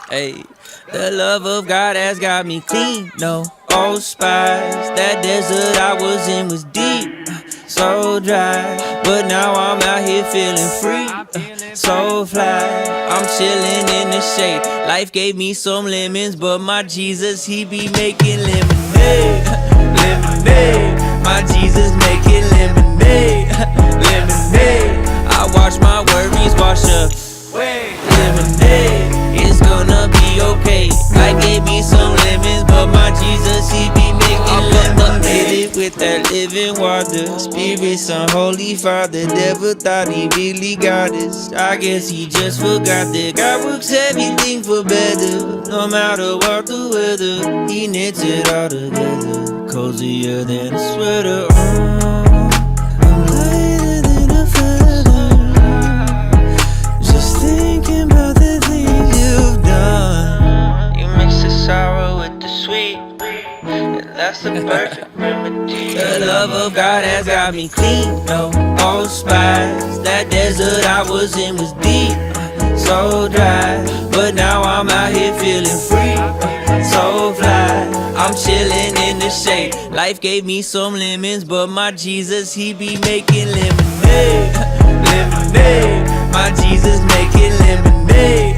Hey, the love of God has got me clean, no old spies. That desert I was in was deep, so dry. But now I'm out here feeling free, so fly. I'm chilling in the shade. Life gave me some lemons, but my Jesus, he be making lemonade, lemonade. My Jesus making lemonade, lemonade. I watch my worries wash away, lemonade. It's gonna be okay. I gave me some lemons, but my Jesus, he be making lemonade with that living water. Spirit, Son, Holy Father, never thought he really got us. I guess he just forgot that God works everything for better. No matter what the weather, he knits it all together. Cozier than a sweater. I'm lighter than a feather. Just thinking about the things you've done. You mix the sorrow with the sweet, and that's the perfect remedy. The love of God has got me clean, no old spies. That desert I was in was deep, so dry. But now I'm out here feeling free, so fly. I'm chilling in the shade. Life gave me some lemons, but my Jesus, he be making lemonade, lemonade. My Jesus making lemonade,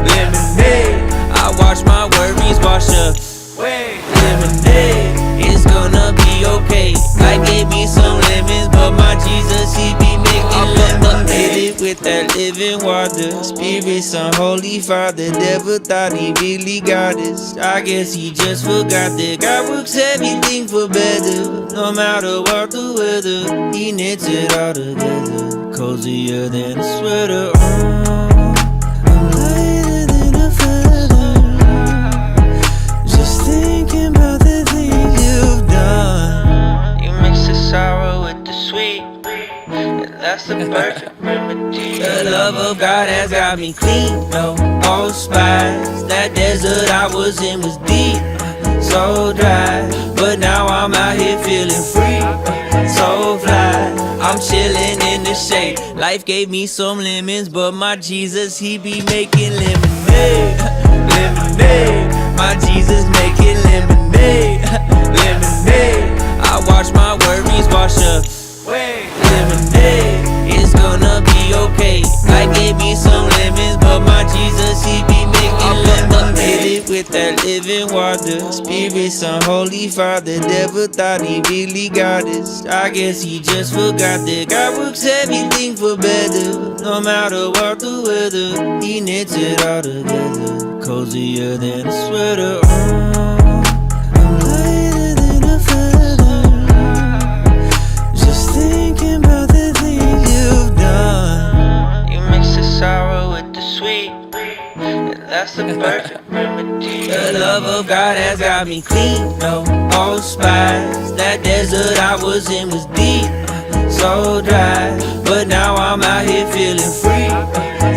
lemonade. I watch my worries wash away, lemonade. It's gonna be okay. I gave me some lemons, but my Jesus, he be making lemonade with that living water. Spirit, Son, Holy Father, never thought he really got us. I guess he just forgot that God works everything for better. No matter what the weather, he knits it all together. Cozier than a sweater. I'm lighter than a feather. Just thinking about the things you've done. You mix the sorrow with the sweet, and that's the perfect remedy. The love of God has got me clean, no old spies. That desert I was in was deep, so dry. But now I'm out here feeling free, so fly. I'm chilling in the shade. Life gave me some lemons, but my Jesus, he be making lemonade, lemonade. My Jesus making lemonade, lemonade. I watch my worries wash away, lemonade. It's gonna be okay. I gave me some lemons, but my Jesus, he be making lemonade with that living water. Spirit, Son, Holy Father, never thought he really got us. I guess he just forgot that God works everything for better. No matter what the weather, he knits it all together. Cozier than a sweater. I'm lighter than a feather. Just thinking about the things you've done. You mix the sorrow with the sweet, and that's the perfect remedy. The love of God has got me clean, no old spies. That desert I was in was deep, so dry. But now I'm out here feeling free,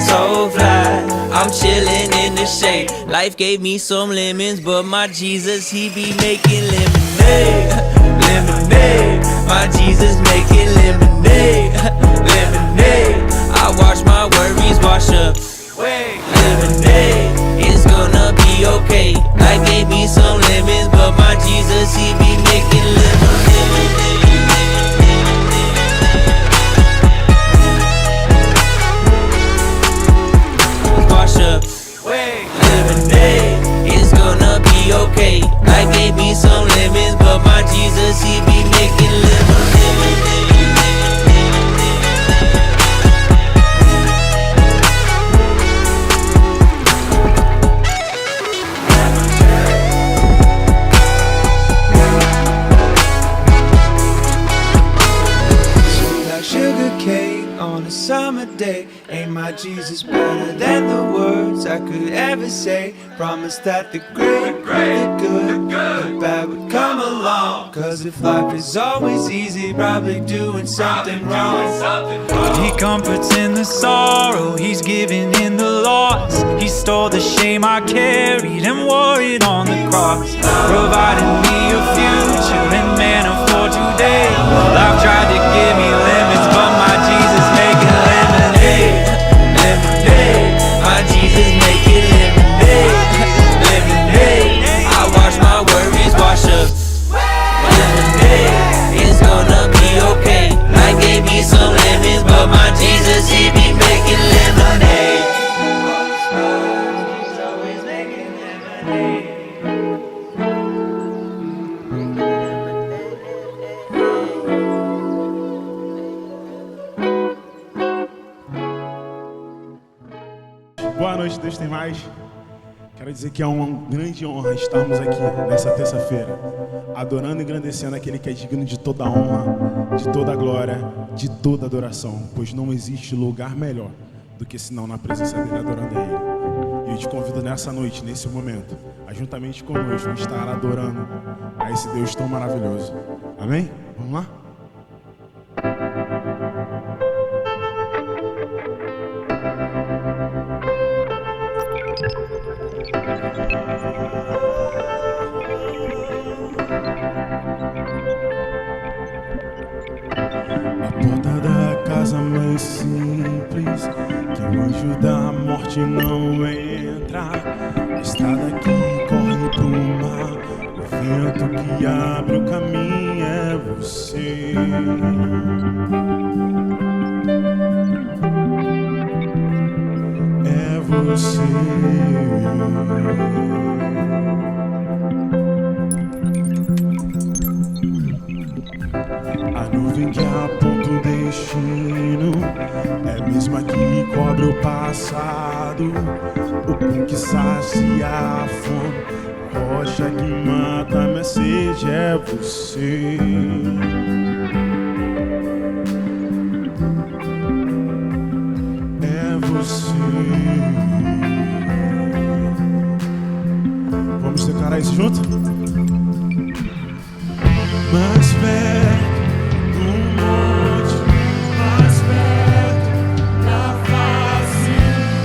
so fly. I'm chilling in the shade. Life gave me some lemons, but my Jesus, he be making lemonade, lemonade. My Jesus making lemonade, lemonade. I watch my worries wash away, lemonade. It's gonna be okay. I gave me some lemons, but my Jesus, he be making lemonade. Wash away, lemonade. It's gonna be okay. I gave me some lemons, but my Jesus, he be making lemonade. On a summer day, ain't my Jesus better than the words I could ever say? Promise that the great, the good, the bad would come along. Cause if life is always easy, probably doing something wrong. He comforts in the sorrow, he's giving in the loss. He stole the shame I carried and wore it on the cross. Providing me a future and manna for today. Life tried to give me limits, but my Jesus making lemonade, lemonade. My Jesus making boa noite, Deus tem mais. Quero dizer que é uma grande honra estarmos aqui nessa terça-feira, adorando e engrandecendo aquele que é digno de toda a honra, de toda a glória, de toda a adoração, pois não existe lugar melhor do que senão na presença dele, adorando a ele. E eu te convido nessa noite, nesse momento, a juntamente conosco estar adorando a esse Deus tão maravilhoso. Amém? Vamos lá? A porta da casa mais simples, que o anjo da morte não entra. A estrada que corre pro mar, o vento que abre o caminho é você. É você. A nuvem que aponta o destino é a mesma que cobre o passado. O pão que sacia a fome, a rocha que mata a minha sede é você. É você. Vamos declarar isso junto? Mais perto do monte, mais perto da face,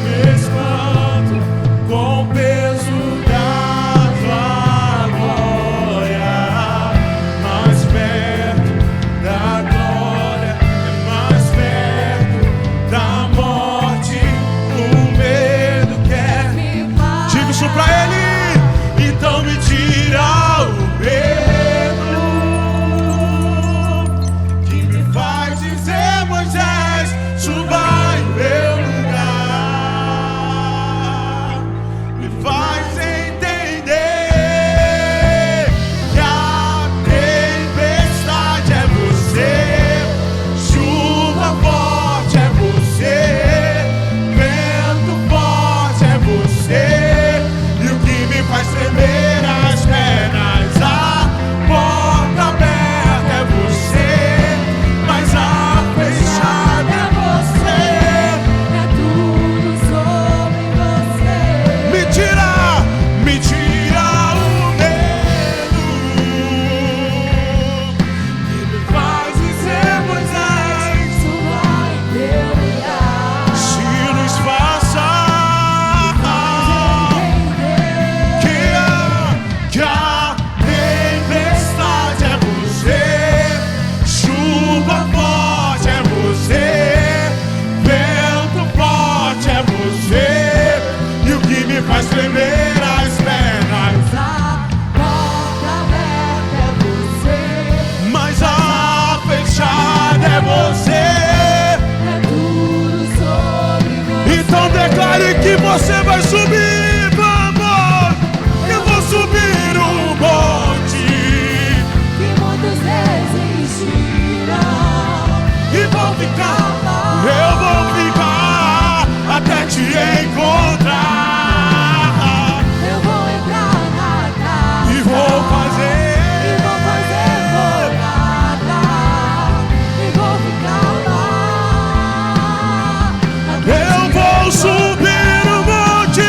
me espanto com o peso da tua glória. Mais perto da glória, é mais perto da morte, o medo quer me matar. Diga isso pra ele, então me tira o medo. Que você vai subir, vamos! Eu vou subir um monte que muitos desistiram e vou ficar, eu vou ficar até te encontrar. Eu vou entrar na casa e vou fazer morada e vou ficar lá. Eu vou subir o monte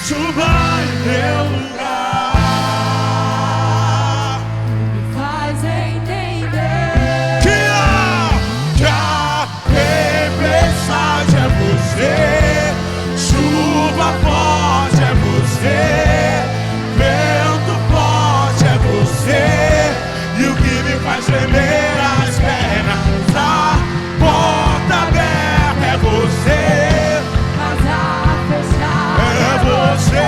suba em meu lugar. Me faz entender Que a tempestade é você, chuva forte é você, vento forte é você, e o que me faz tremer as pernas, a porta aberta é você, mas a fechar é você.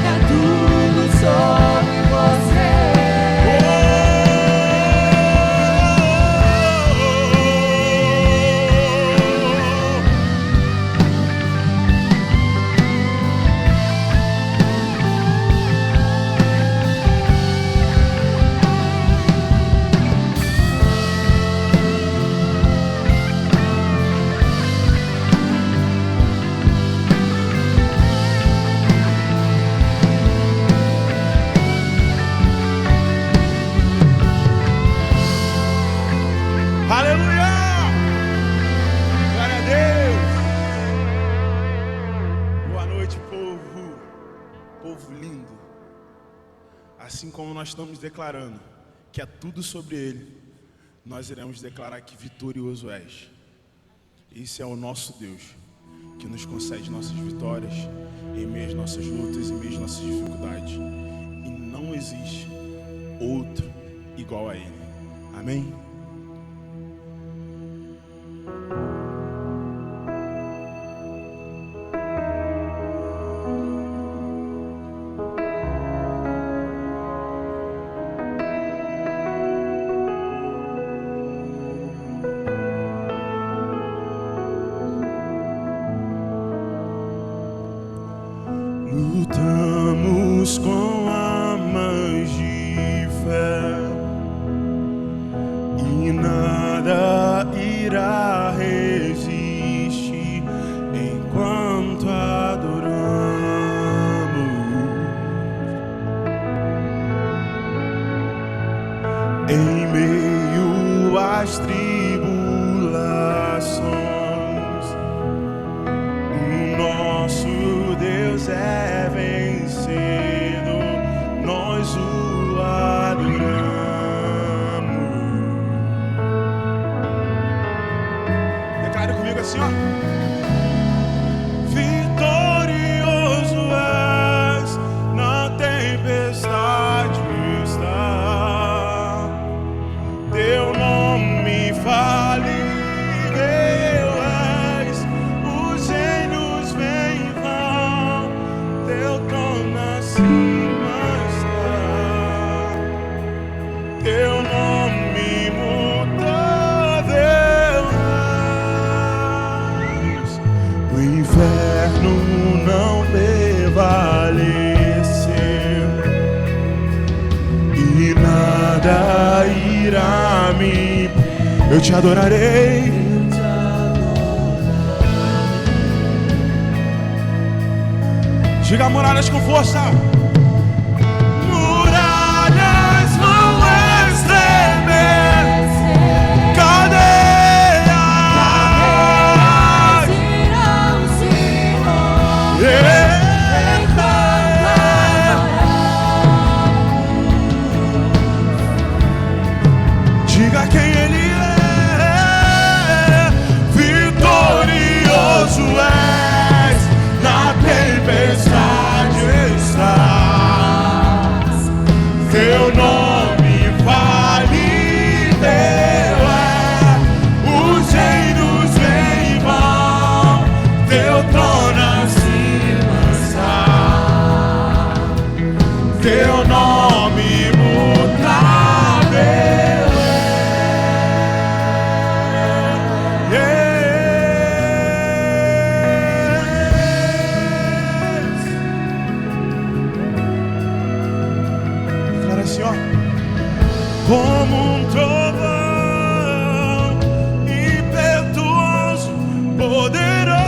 é tudo sobre você. Aleluia! Glória a Deus! Boa noite, povo! Povo lindo! Assim como nós estamos declarando que é tudo sobre Ele, nós iremos declarar que vitorioso és. Esse é o nosso Deus, que nos concede nossas vitórias em meio às nossas lutas, em meio às nossas dificuldades. E não existe outro igual a Ele. Amém? Lutamos com armas de fé e nada irá resistir enquanto adoramos. Em meio às tribulações, o nosso Deus é vencido, nós o adoramos. Declare comigo assim, ó. Vitorioso és, na tempestade está. Teu nome falível és, os gênios vêm e vão, teu trono acima está. Teu nome imutável és, o inferno não prevaleceu e nada irá me. Eu te adorarei. Diga muralhas com força. Muralhas vão estremer, cadeias Irão se diga quem Ele é. Vitorioso és, na tempestade estás. Teu nome falível é, os reinos vêm e vão, teu trono acima está. Teu nome imutável declara assim, ó. Como um trovão impetuoso, poderoso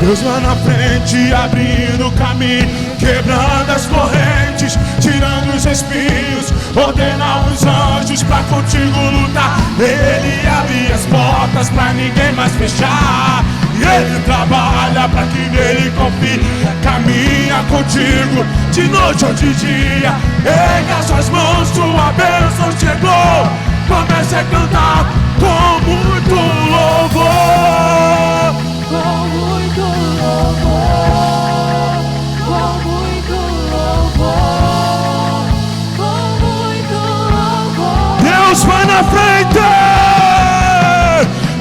Deus vai na frente, abrindo caminho, quebrando as correntes, tirando os espinhos, ordena os anjos pra contigo lutar. Ele abre as portas pra ninguém mais fechar, e ele trabalha pra que nele confie. Caminha contigo de noite ou de dia, erga suas mãos, tua bênção chegou. Comece a cantar com muito louvor, Com muito louvor, com muito louvor, com muito louvor. Deus vai na frente,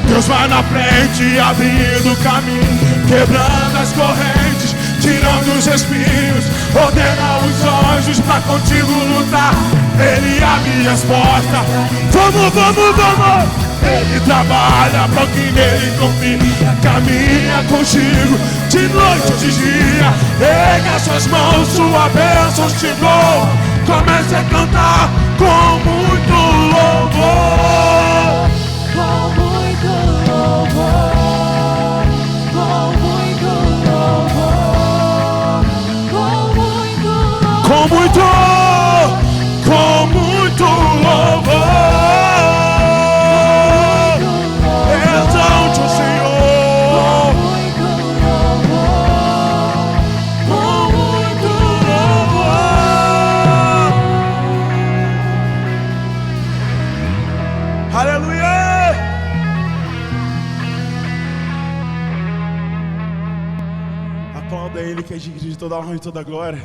Deus vai na frente, abrindo o caminho, quebrando as correntes, tirando os espinhos, ordena os anjos pra contigo lutar. Ele abre as portas, vamos, vamos, vamos. Ele trabalha pra quem nele confia, caminha contigo de noite ou de dia, erga suas mãos, sua bênção chegou. Comece a cantar com muito louvor, Com muito louvor, com muito louvor, com muito louvor. com muito louvor. Exalte o Senhor, Muito louvor, com muito louvor. aleluia. Aplauda Ele que é digno de toda a honra e toda a glória.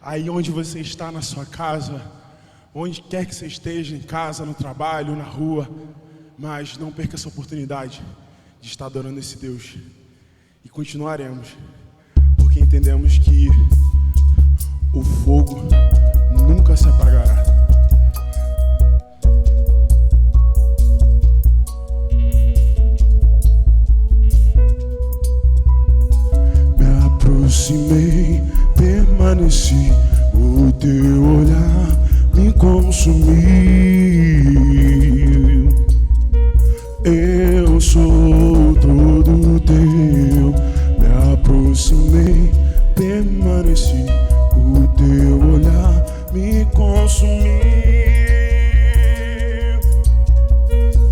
Aí onde você está, na sua casa, onde quer que você esteja, em casa, no trabalho, na rua, mas não perca essa oportunidade de estar adorando esse Deus. E continuaremos, porque entendemos que o fogo nunca se apagará. Me aproximei, permaneci, o teu olhar me consumiu. Eu sou todo teu, me aproximei, permaneci, o teu olhar me consumiu.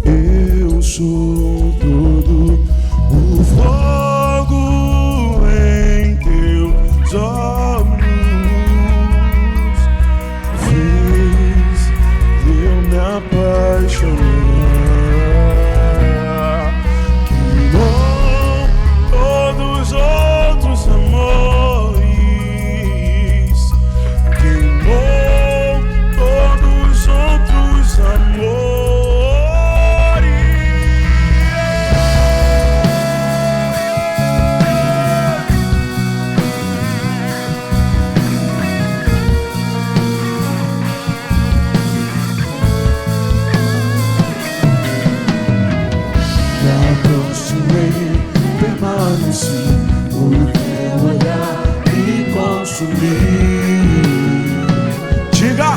Eu sou todo o fogo em teus olhos, fez eu me apaixonar. Queimou todos os outros amores, queimou todos os outros amores. Me aproximei, permaneci, o teu olhar me consumiu. Diga!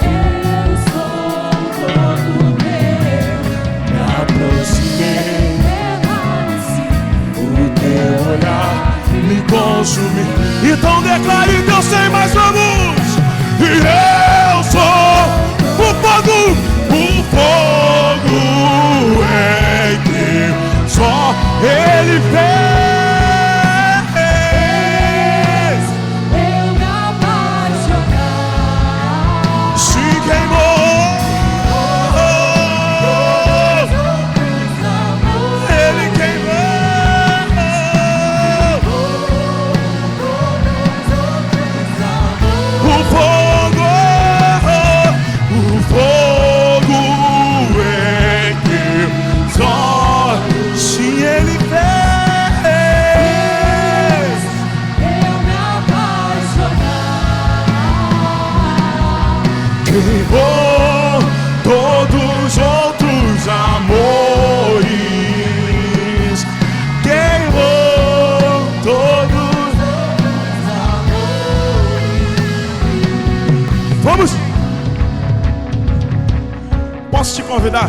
Eu sou todo teu, Me aproximei, permaneci, o teu olhar me consumiu. Então declare Deus sem mais vamos. E eu sou o fogo em que só Ele fez. eu me apaixonar. Se queimou, Ele queimou. O fogo em que só se Ele fez. Eu me apaixonar. Queimou todos os outros amores, queimou todos os outros amores. Vamos! Posso te convidar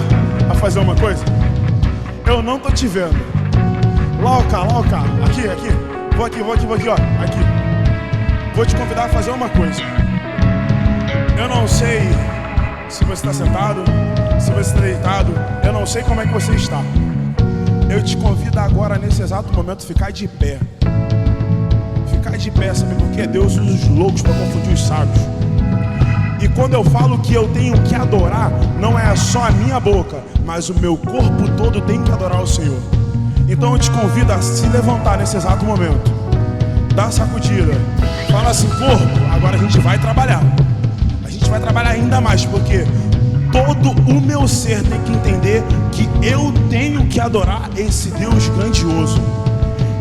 a fazer uma coisa? Eu não tô te vendo. Lá o cá. Aqui. Vou aqui, ó. Aqui. Vou te convidar a fazer uma coisa. Eu não sei se você está sentado, se você está deitado. Eu não sei como é que você está. Eu te convido agora, nesse exato momento, ficar de pé. Ficar de pé, sabe por quê? Deus usa os loucos para confundir os sábios. E quando eu falo que eu tenho que adorar, não é só a minha boca, mas o meu corpo todo tem que adorar o Senhor. Então eu te convido a se levantar nesse exato momento. Dá uma sacudida. Fala assim, corpo, agora a gente vai trabalhar. A gente vai trabalhar ainda mais, porque todo o meu ser tem que entender que eu tenho que adorar esse Deus grandioso.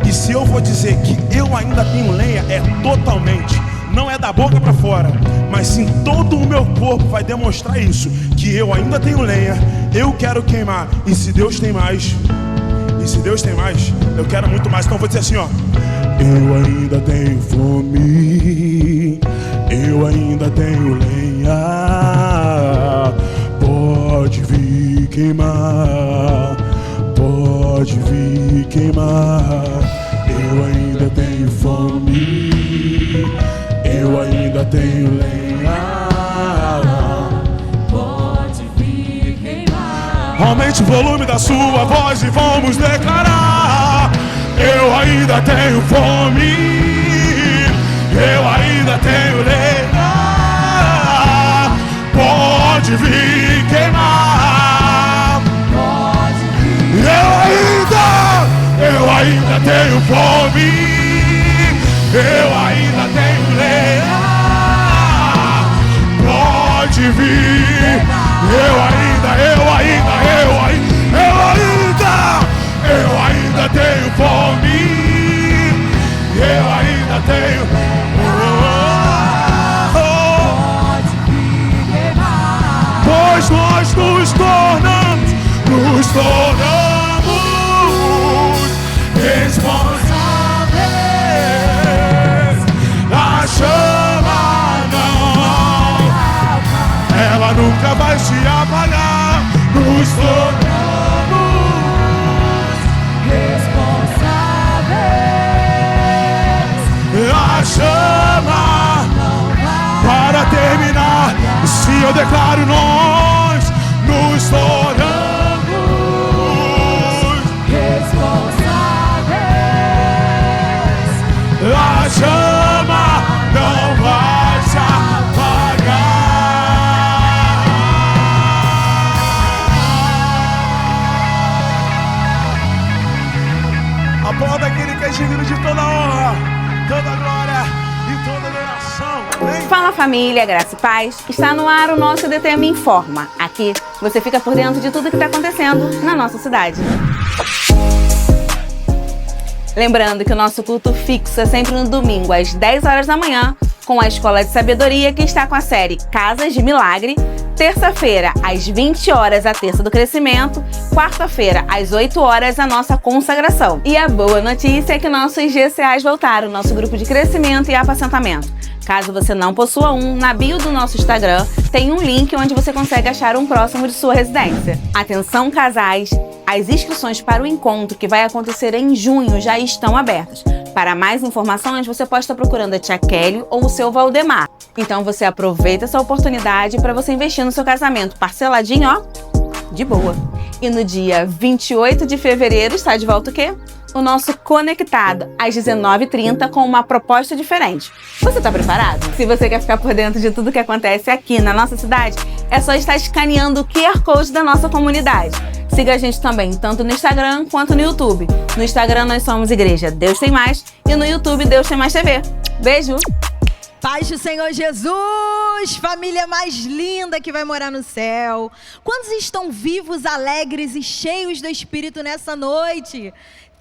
E se eu vou dizer que eu ainda tenho lenha, é totalmente, não é da boca para fora, mas sim todo o meu corpo vai demonstrar isso, que eu ainda tenho lenha, eu quero queimar, e se Deus tem mais, eu quero muito mais. Então eu vou dizer assim, ó: eu ainda tenho fome, eu ainda tenho lenha, pode vir queimar, pode vir queimar. Eu ainda tenho fome, eu ainda tenho lenha, Pode vir queimar. aumente o volume da sua voz e vamos declarar: eu ainda tenho fome, eu ainda tenho lenha, pode vir queimar. Pode vir. Eu ainda tenho fome, eu ainda tenho lenha, pode vir. Eu ainda tenho fome, eu ainda tenho. Pode vir queimar. Pois nós nos tornamos responsáveis. A chama não, ela nunca vai se apagar. Nos tornamos Responsáveis. a chama. Para terminar, se eu declaro, nós nos tornamos Responsáveis. a chama não vai se apagar. Aplauda aquele que é digno de toda honra, toda glória e toda adoração. Amém? Fala família, graça e paz. Está no ar o nosso DTM Informa. Aqui você fica por dentro de tudo que está acontecendo na nossa cidade. Lembrando que o nosso culto fixo é sempre no domingo às 10 horas da manhã, com a Escola de Sabedoria, que está com a série Casas de Milagre. Terça-feira, às 20 horas, a Terça do Crescimento. Quarta-feira, às 8 horas, a nossa consagração. E a boa notícia é que nossos GCAs voltaram, nosso grupo de crescimento e apacentamento. Caso você não possua um, na bio do nosso Instagram tem um link onde você consegue achar um próximo de sua residência. Atenção casais, as inscrições para o encontro que vai acontecer em junho já estão abertas. Para mais informações, você pode estar procurando a tia Kelly ou o seu Valdemar. Então você aproveita essa oportunidade para você investir no seu casamento parceladinho, ó, de boa. E no dia 28 de fevereiro está de volta o quê? O nosso Conectado, às 19h30, com uma proposta diferente. Você está preparado? Se você quer ficar por dentro de tudo que acontece aqui na nossa cidade, é só estar escaneando o QR Code da nossa comunidade. Siga a gente também, tanto no Instagram quanto no YouTube. No Instagram nós somos Igreja Deus Tem Mais e no YouTube Deus Tem Mais TV. Beijo! Paz do Senhor Jesus, família mais linda que vai morar no céu. Quantos estão vivos, alegres e cheios do Espírito nessa noite?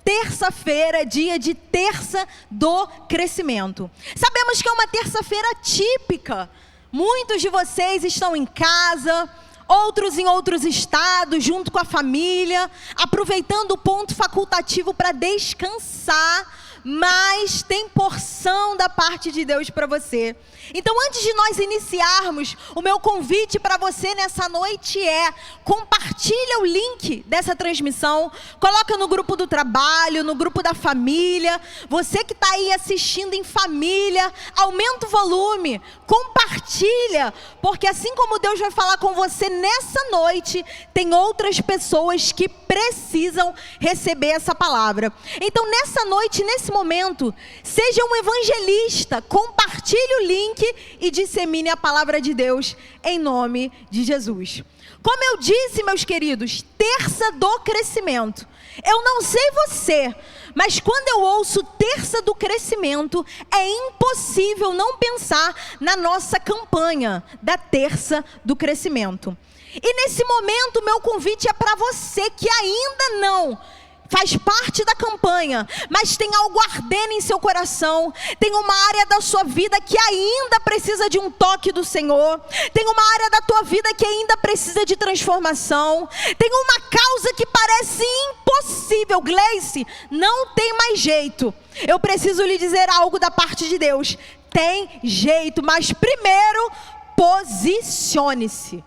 Terça-feira, dia de Terça do Crescimento. Sabemos que é uma terça-feira típica. Muitos de vocês estão em casa, outros em outros estados, junto com a família, aproveitando o ponto facultativo para descansar. mas tem porção da parte de Deus para você. Então, antes de nós iniciarmos, o meu convite para você nessa noite é: compartilha o link dessa transmissão, coloca no grupo do trabalho, no grupo da família. Você que está aí assistindo em família, aumenta o volume, compartilha, porque assim como Deus vai falar com você nessa noite, tem outras pessoas que precisam receber essa palavra. Então, nessa noite, nesse momento, seja um evangelista, compartilhe o link e dissemine a palavra de Deus em nome de Jesus. Como eu disse, meus queridos, terça do crescimento. Eu não sei você, mas quando eu ouço terça do crescimento, é impossível não pensar na nossa campanha da terça do crescimento. E nesse momento, meu convite é para você que ainda não faz parte da campanha, mas tem algo ardendo em seu coração, tem uma área da sua vida que ainda precisa de um toque do Senhor, tem uma área da tua vida que ainda precisa de transformação, tem uma causa que parece impossível. Gleice, não tem mais jeito. Eu preciso lhe dizer algo da parte de Deus: tem jeito, mas primeiro posicione-se.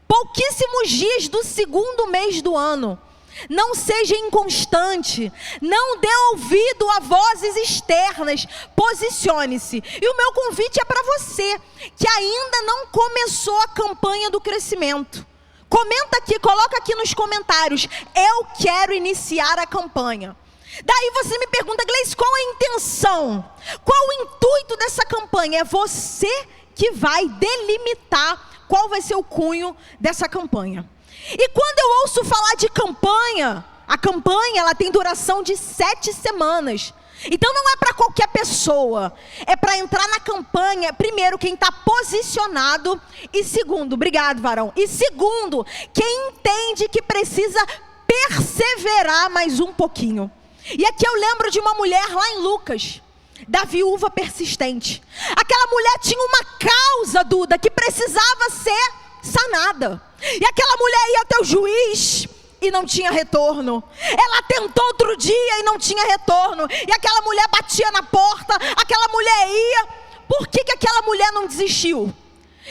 Pouquíssimos dias do segundo mês do ano. Não seja inconstante, não dê ouvido a vozes externas, posicione-se. E o meu convite é para você que ainda não começou a campanha do crescimento. Comenta aqui, coloca aqui nos comentários: eu quero iniciar a campanha. Daí você me pergunta: Gleice, qual a intenção? Qual o intuito dessa campanha? É você que vai delimitar qual vai ser o cunho dessa campanha. E quando eu ouço falar de campanha, a campanha ela tem duração de 7 semanas. Então não é para qualquer pessoa, é para entrar na campanha, primeiro, quem está posicionado, e segundo, obrigado, varão, e segundo, quem entende que precisa perseverar mais um pouquinho. E aqui eu lembro de uma mulher lá em Lucas, da viúva persistente. Aquela mulher tinha uma causa, Duda, que precisava ser sanada. E aquela mulher ia até o juiz e não tinha retorno. Ela tentou outro dia e não tinha retorno. E aquela mulher batia na porta, aquela mulher ia. Por que aquela mulher não desistiu?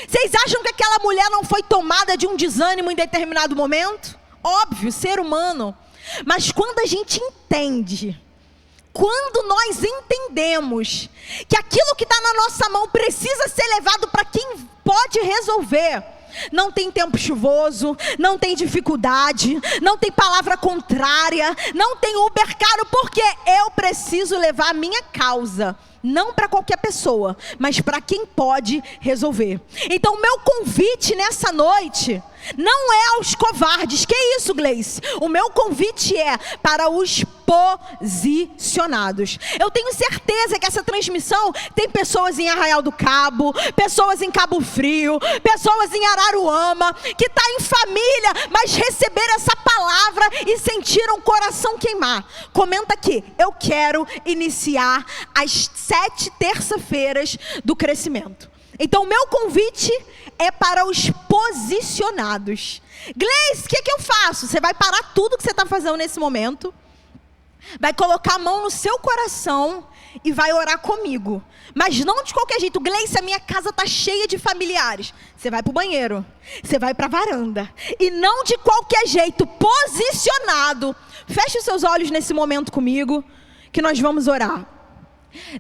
Vocês acham que aquela mulher não foi tomada de um desânimo em determinado momento? Óbvio, ser humano. Mas quando a gente entende, quando nós entendemos que aquilo que está na nossa mão precisa ser levado para quem pode resolver, não tem tempo chuvoso, não tem dificuldade, não tem palavra contrária, não tem Uber caro, porque eu preciso levar a minha causa, não para qualquer pessoa, mas para quem pode resolver. Então o meu convite nessa noite não é aos covardes. Que isso, Gleice? O meu convite é para os posicionados. Eu tenho certeza que essa transmissão tem pessoas em Arraial do Cabo, pessoas em Cabo Frio, pessoas em Araruama, que está em família, mas receberam essa palavra e sentiram o coração queimar. Comenta aqui: eu quero iniciar as 7 terça-feiras do crescimento. Então o meu convite é para os posicionados. Gleice, o que eu faço? Você vai parar tudo que você está fazendo nesse momento, vai colocar a mão no seu coração e vai orar comigo. Mas não de qualquer jeito. Gleice, a minha casa está cheia de familiares. Você vai para o banheiro, você vai para a varanda. E não de qualquer jeito, posicionado. Feche os seus olhos nesse momento comigo, que nós vamos orar.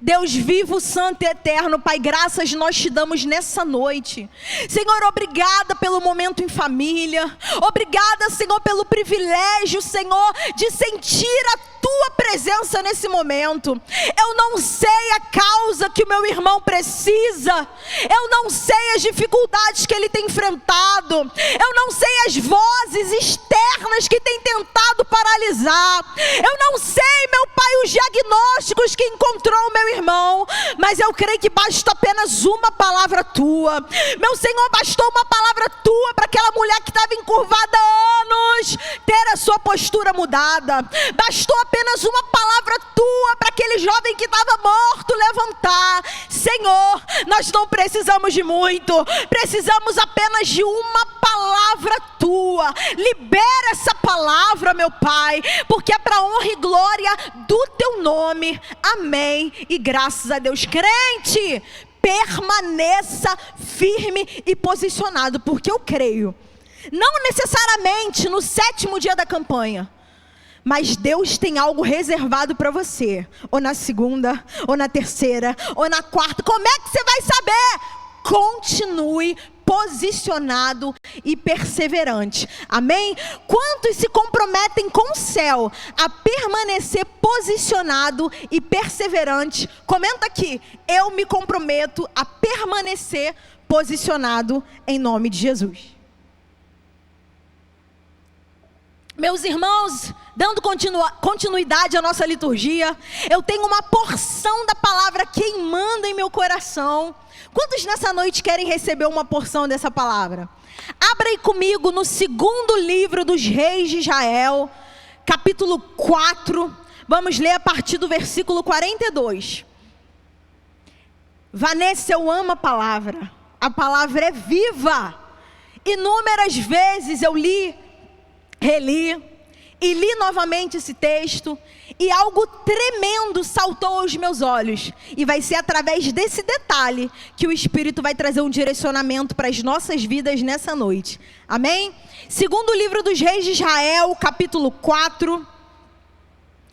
Deus vivo, santo e eterno, Pai, graças nós te damos nessa noite. Senhor, obrigada pelo momento em família. Obrigada, Senhor, pelo privilégio, Senhor, de sentir a tua presença nesse momento. Eu não sei a causa que o meu irmão precisa. Eu não sei as dificuldades que ele tem enfrentado. Eu não sei as vozes externas que tem tentado paralisar. Eu não sei, meu Pai, os diagnósticos que encontrou o meu irmão, mas eu creio que basta apenas uma palavra tua. Meu Senhor, bastou uma palavra tua para aquela mulher que estava encurvada há anos ter a sua postura mudada. Bastou apenas apenas uma palavra tua para aquele jovem que estava morto levantar. Senhor, nós não precisamos de muito, precisamos apenas de uma palavra tua. Libera essa palavra, meu Pai, porque é para honra e glória do teu nome. Amém. E graças a Deus. Crente, permaneça firme e posicionado, porque eu creio, não necessariamente no 7º dia da campanha, mas Deus tem algo reservado para você, ou na 2ª, ou na 3ª, ou na 4ª. Como é que você vai saber? Continue posicionado e perseverante. Amém? Quantos se comprometem com o céu a permanecer posicionado e perseverante? Comenta aqui. Eu me comprometo a permanecer posicionado em nome de Jesus. Meus irmãos, dando continuidade à nossa liturgia, eu tenho uma porção da palavra queimando em meu coração. Quantos nessa noite querem receber uma porção dessa palavra? Abra aí comigo no 2º livro dos Reis de Israel, capítulo 4. Vamos ler a partir do versículo 42. Vanessa, eu amo a palavra é viva. Inúmeras vezes eu li, reli e li novamente esse texto, e algo tremendo saltou aos meus olhos, e vai ser através desse detalhe que o Espírito vai trazer um direcionamento para as nossas vidas nessa noite. Amém? 2º livro dos Reis de Israel, capítulo 4,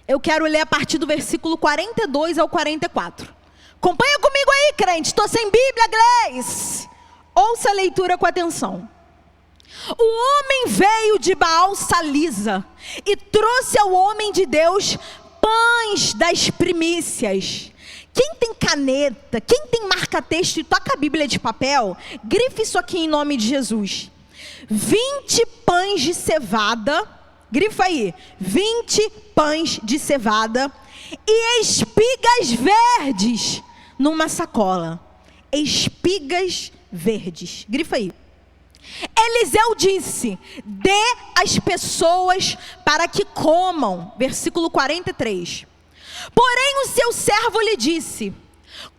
eu quero ler a partir do versículo 42 ao 44. Acompanha comigo aí, crente. Estou sem Bíblia, Gleice. Ouça a leitura com atenção. O homem veio de Baal-Salisa e trouxe ao homem de Deus pães das primícias. Quem tem caneta, quem tem marca-texto e toca a Bíblia de papel, grife isso aqui em nome de Jesus. 20 pães de cevada, grifa aí, 20 pães de cevada e espigas verdes numa sacola. Espigas verdes, grifa aí. Eliseu disse: dê às pessoas para que comam. Versículo 43. Porém o seu servo lhe disse: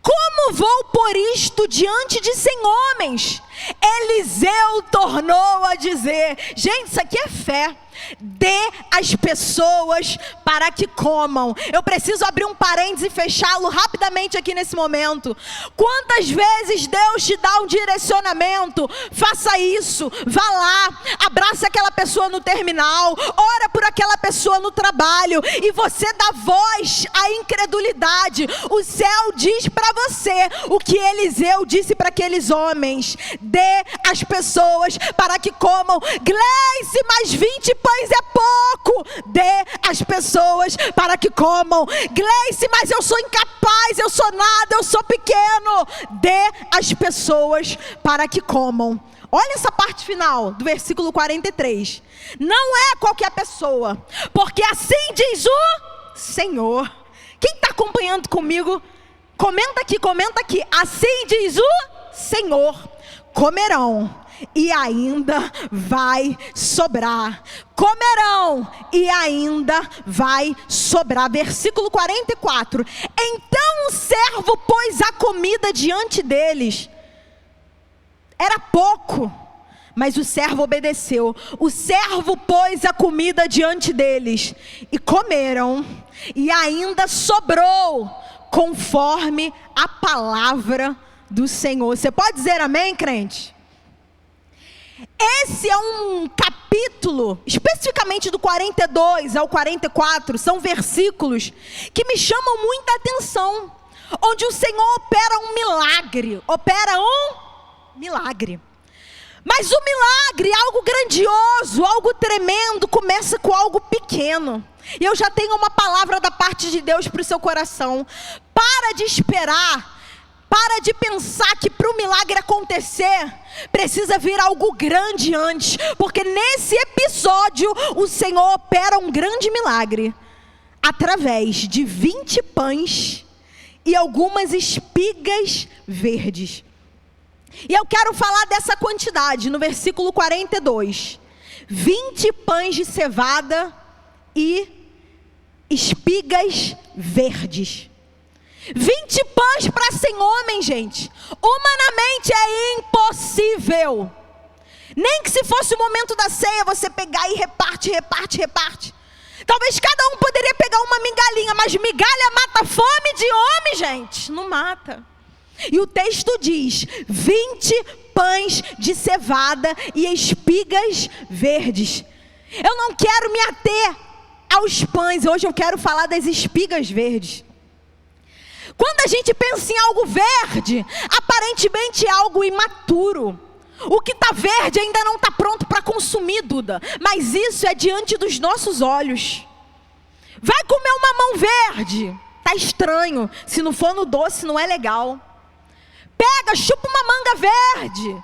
como vou pôr isto diante de 100 homens? Eliseu tornou a dizer: gente, isso aqui é fé. Dê às pessoas para que comam. Eu preciso abrir um parênteses e fechá-lo rapidamente aqui nesse momento. Quantas vezes Deus te dá um direcionamento? Faça isso, vá lá, abraça aquela pessoa no terminal, ora por aquela pessoa no trabalho, e você dá voz à incredulidade. O céu diz para você o que Eliseu disse para aqueles homens: dê às pessoas para que comam. Gleice, mais 20 pães é pouco. Dê às pessoas para que comam. Gleice, mas eu sou incapaz, eu sou nada, eu sou pequeno. Dê às pessoas para que comam. Olha essa parte final do versículo 43. Não é qualquer pessoa, porque assim diz o Senhor. Quem está acompanhando comigo, comenta aqui, comenta aqui. Assim diz o Senhor: comerão e ainda vai sobrar. Comerão e ainda vai sobrar. Versículo 44. Então o servo pôs a comida diante deles. Era pouco, mas o servo obedeceu. O servo pôs a comida diante deles e comeram, e ainda sobrou, conforme a palavra do Senhor. Você pode dizer amém, crente? Esse é um capítulo, especificamente do 42 ao 44, são versículos que me chamam muita atenção, onde o Senhor opera um milagre, mas o milagre, algo grandioso, algo tremendo, começa com algo pequeno. E eu já tenho uma palavra da parte de Deus para o seu coração. Para de esperar, para de pensar que para o milagre acontecer, precisa vir algo grande antes. Porque nesse episódio, o Senhor opera um grande milagre, através de 20 pães e algumas espigas verdes. E eu quero falar dessa quantidade no versículo 42. 20 pães de cevada e espigas verdes. 20 pães para 100 homens, gente. Humanamente é impossível. Nem que se fosse o momento da ceia, você pegar e reparte. Talvez cada um poderia pegar uma migalhinha, mas migalha mata a fome de homem, gente. Não mata. E o texto diz, 20 pães de cevada e espigas verdes. Eu não quero me ater aos pães, hoje eu quero falar das espigas verdes. Quando a gente pensa em algo verde, aparentemente é algo imaturo. O que está verde ainda não está pronto para consumir, Duda. Mas isso é diante dos nossos olhos. Vai comer um mamão verde. Tá estranho. Se não for no doce, não é legal. Pega, chupa uma manga verde.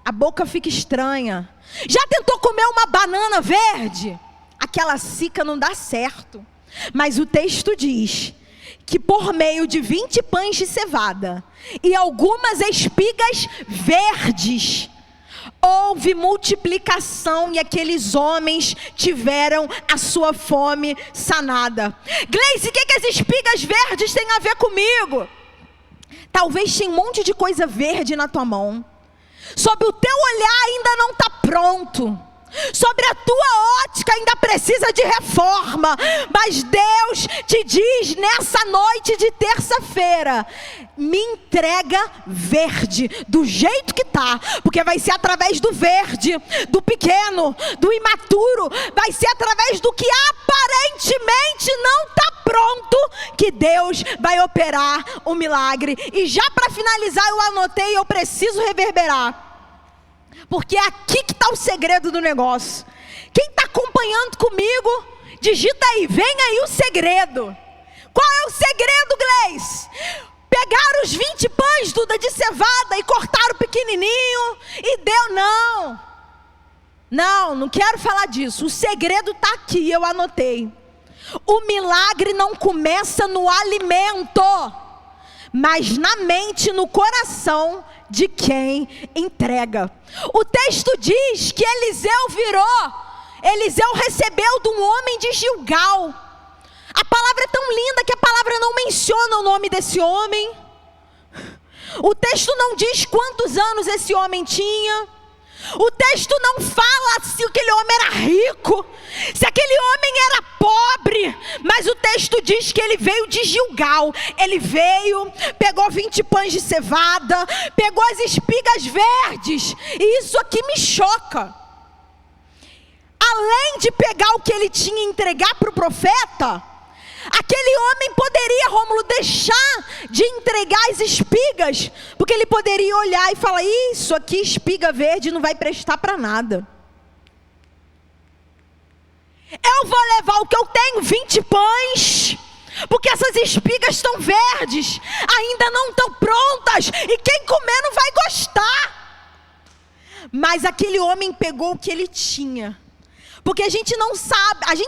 A boca fica estranha. Já tentou comer uma banana verde? Aquela cica não dá certo. Mas o texto diz que por meio de 20 pães de cevada e algumas espigas verdes, houve multiplicação e aqueles homens tiveram a sua fome sanada. Gleice, o que as espigas verdes têm a ver comigo? Talvez tenha um monte de coisa verde na tua mão. Sob o teu olhar ainda não está pronto. Sobre a tua ótica ainda precisa de reforma. Mas Deus te diz nessa noite de terça-feira: me entrega verde, do jeito que tá. Porque vai ser através do verde, do pequeno, do imaturo. Vai ser através do que aparentemente não está pronto, que Deus vai operar o milagre. E já para finalizar, eu anotei, eu preciso reverberar. Porque é aqui que está o segredo do negócio. Quem está acompanhando comigo, digita aí, vem aí o segredo. Qual é o segredo, Gleice? Pegaram os 20 pães, Duda, de cevada e cortaram pequenininho e deu, não quero falar disso. O segredo está aqui, eu anotei. O milagre não começa no alimento, mas na mente, no coração de quem entrega. O texto diz que Eliseu recebeu de um homem de Gilgal. A palavra é tão linda que a palavra não menciona o nome desse homem. O texto não diz quantos anos esse homem tinha. O texto não fala se aquele homem era rico, se aquele homem era pobre, mas o texto diz que ele veio de Gilgal. Ele veio, pegou 20 pães de cevada, pegou as espigas verdes, e isso aqui me choca. Além de pegar o que ele tinha e entregar para o profeta, aquele homem poderia, Rômulo, deixar de entregar as espigas, porque ele poderia olhar e falar: isso aqui, espiga verde, não vai prestar para nada. Eu vou levar o que eu tenho, 20 pães, porque essas espigas estão verdes, ainda não estão prontas, e quem comer não vai gostar. Mas aquele homem pegou o que ele tinha. Porque a gente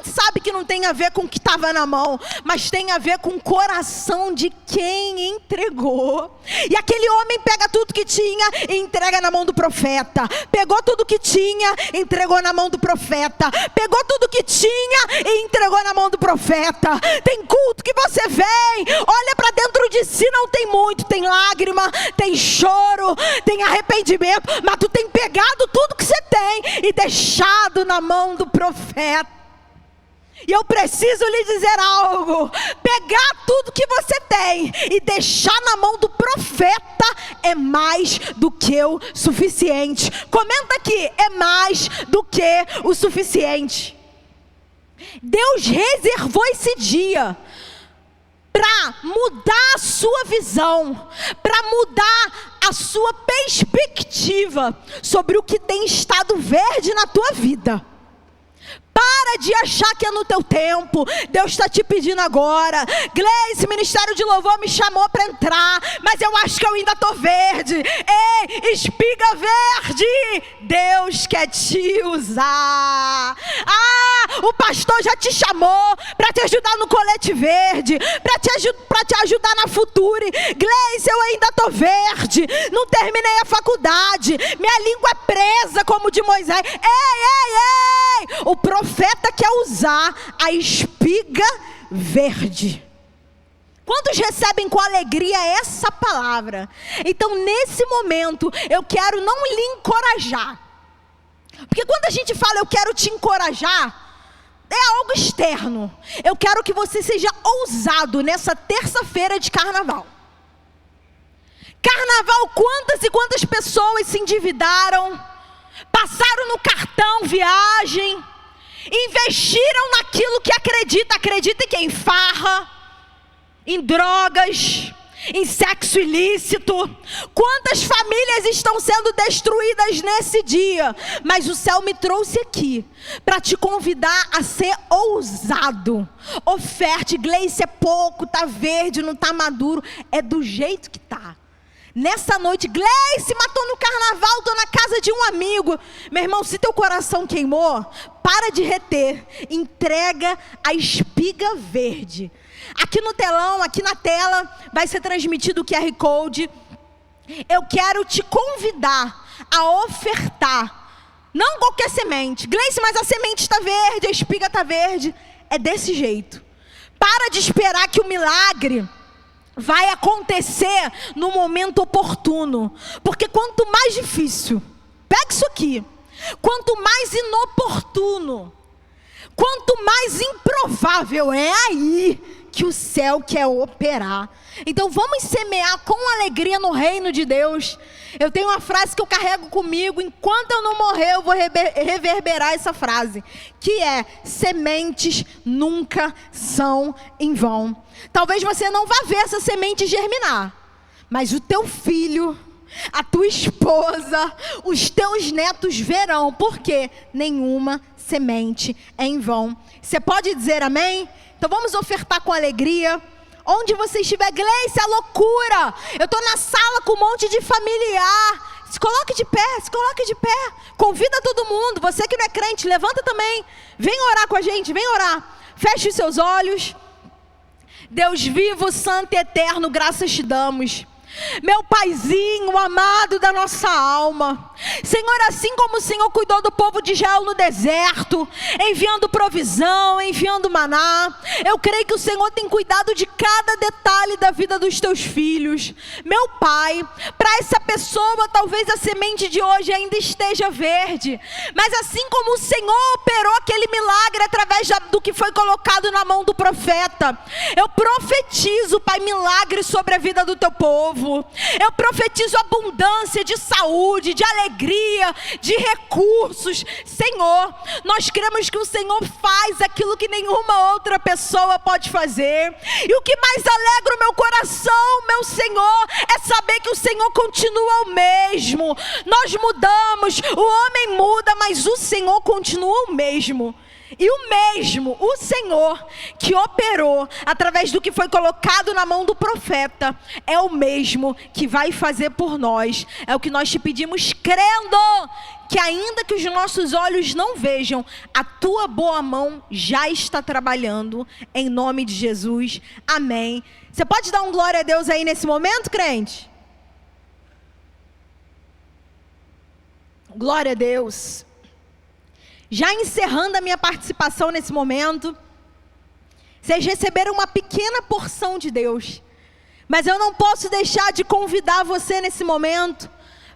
sabe que não tem a ver com o que estava na mão, mas tem a ver com o coração de quem entregou. E aquele homem pega tudo que tinha e entrega na mão do profeta. Pegou tudo que tinha, entregou na mão do profeta. Pegou tudo que tinha e entregou na mão do profeta. Tem culto que você vem, olha para dentro de si, não tem muito, tem lágrima, tem choro, tem arrependimento, mas tu tem pegado tudo que você tem e deixado na mão do profeta. E eu preciso lhe dizer algo: pegar tudo que você tem e deixar na mão do profeta é mais do que o suficiente. Comenta aqui: é mais do que o suficiente. Deus reservou esse dia para mudar a sua visão, para mudar a sua perspectiva sobre o que tem estado verde na tua vida. Para de achar que é no teu tempo. Deus está te pedindo agora: Gleice, Ministério de Louvor me chamou para entrar, mas eu acho que eu ainda estou verde. Ei, espiga verde, Deus quer te usar. O pastor já te chamou para te ajudar no colete verde, para te ajudar na Future. Gleice, eu ainda estou verde, não terminei a faculdade, minha língua é presa como de Moisés. Ei, o profeta quer usar a espiga verde. Quantos recebem com alegria essa palavra? Então, nesse momento, eu quero não lhe encorajar. Porque quando a gente fala, eu quero te encorajar, é algo externo. Eu quero que você seja ousado nessa terça-feira de carnaval. Carnaval, quantas e quantas pessoas se endividaram, passaram no cartão viagem, investiram naquilo que acredita em quem? Farra, em drogas, em sexo ilícito. Quantas famílias estão sendo destruídas nesse dia? Mas o céu me trouxe aqui para te convidar a ser ousado. Oferte. Gleice, é pouco, tá verde, não tá maduro, é do jeito que tá. Nessa noite, Gleice, matou no carnaval, tô na casa de um amigo. Meu irmão, se teu coração queimou, para de reter, entrega a espiga verde. Aqui no telão, aqui na tela, vai ser transmitido o QR Code. Eu quero te convidar a ofertar, não qualquer semente. Gleice, mas a semente está verde, a espiga está verde. É desse jeito. Para de esperar que o milagre vai acontecer no momento oportuno. Porque quanto mais difícil, pega isso aqui, quanto mais inoportuno, quanto mais improvável, é aí que o céu quer operar. Então vamos semear com alegria no reino de Deus. Eu tenho uma frase que eu carrego comigo, enquanto eu não morrer eu vou reverberar essa frase, que é: sementes nunca são em vão. Talvez você não vá ver essa semente germinar, mas o teu filho, a tua esposa, os teus netos verão, porque nenhuma semente é em vão. Você pode dizer amém? Então vamos ofertar com alegria. Onde você estiver, Gleice, a loucura. Eu estou na sala com um monte de familiar. Se coloque de pé, se coloque de pé. Convida todo mundo. Você que não é crente, levanta também. Vem orar com a gente, vem orar. Feche os seus olhos. Deus vivo, santo e eterno, graças te damos. Meu paizinho amado da nossa alma, Senhor, assim como o Senhor cuidou do povo de Israel no deserto, enviando provisão, enviando maná, eu creio que o Senhor tem cuidado de cada detalhe da vida dos teus filhos. Meu Pai, para essa pessoa talvez a semente de hoje ainda esteja verde, mas assim como o Senhor operou aquele milagre através do que foi colocado na mão do profeta, eu profetizo, Pai, milagre sobre a vida do teu povo. Eu profetizo abundância de saúde, de alegria, de recursos. Senhor, nós cremos que o Senhor faz aquilo que nenhuma outra pessoa pode fazer. E o que mais alegra o meu coração, meu Senhor, é saber que o Senhor continua o mesmo. Nós mudamos, o homem muda, mas o Senhor continua o mesmo. E o mesmo, o Senhor que operou através do que foi colocado na mão do profeta, é o mesmo que vai fazer por nós. É o que nós te pedimos, crendo que ainda que os nossos olhos não vejam, a tua boa mão já está trabalhando, em nome de Jesus, amém. Você pode dar um glória a Deus aí nesse momento, crente? Glória a Deus. Já encerrando a minha participação nesse momento, vocês receberam uma pequena porção de Deus, mas eu não posso deixar de convidar você nesse momento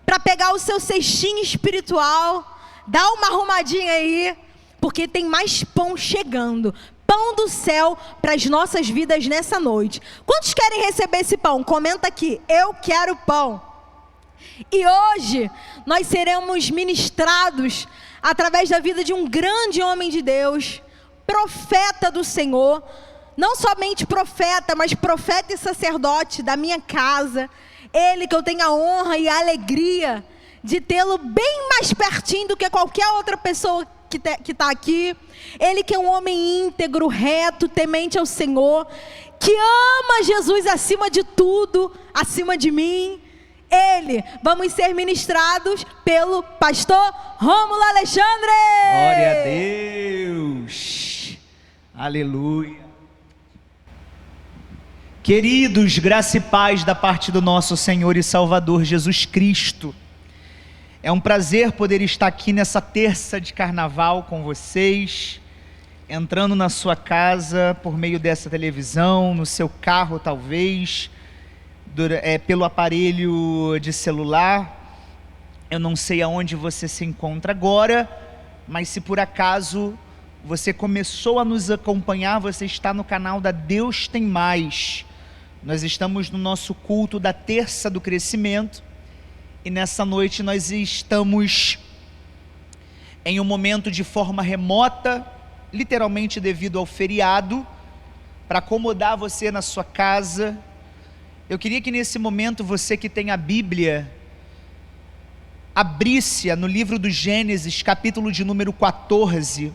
para pegar o seu cestinho espiritual, dar uma arrumadinha aí, porque tem mais pão chegando, pão do céu para as nossas vidas nessa noite. Quantos querem receber esse pão? Comenta aqui, eu quero pão. E hoje nós seremos ministrados através da vida de um grande homem de Deus, profeta do Senhor, não somente profeta, mas profeta e sacerdote da minha casa. Ele que eu tenho a honra e a alegria de tê-lo bem mais pertinho do que qualquer outra pessoa que está aqui. Ele que é um homem íntegro, reto, temente ao Senhor, que ama Jesus acima de tudo, acima de mim. Ele, vamos ser ministrados pelo pastor Rômulo Alexandre. Glória a Deus, aleluia. Queridos, graça e paz da parte do nosso Senhor e Salvador Jesus Cristo. É um prazer poder estar aqui nessa terça de carnaval com vocês. entrando na sua casa por meio dessa televisão, no seu carro talvez, pelo aparelho de celular. Eu não sei aonde você se encontra agora, mas se por acaso você começou a nos acompanhar, você está no canal da Deus Tem Mais. Nós estamos no nosso culto da Terça do Crescimento e nessa noite nós estamos em um momento de forma remota, literalmente devido ao feriado, para acomodar você na sua casa. Eu queria que nesse momento você que tem a Bíblia, abrisse-a no livro do Gênesis, capítulo de número 14.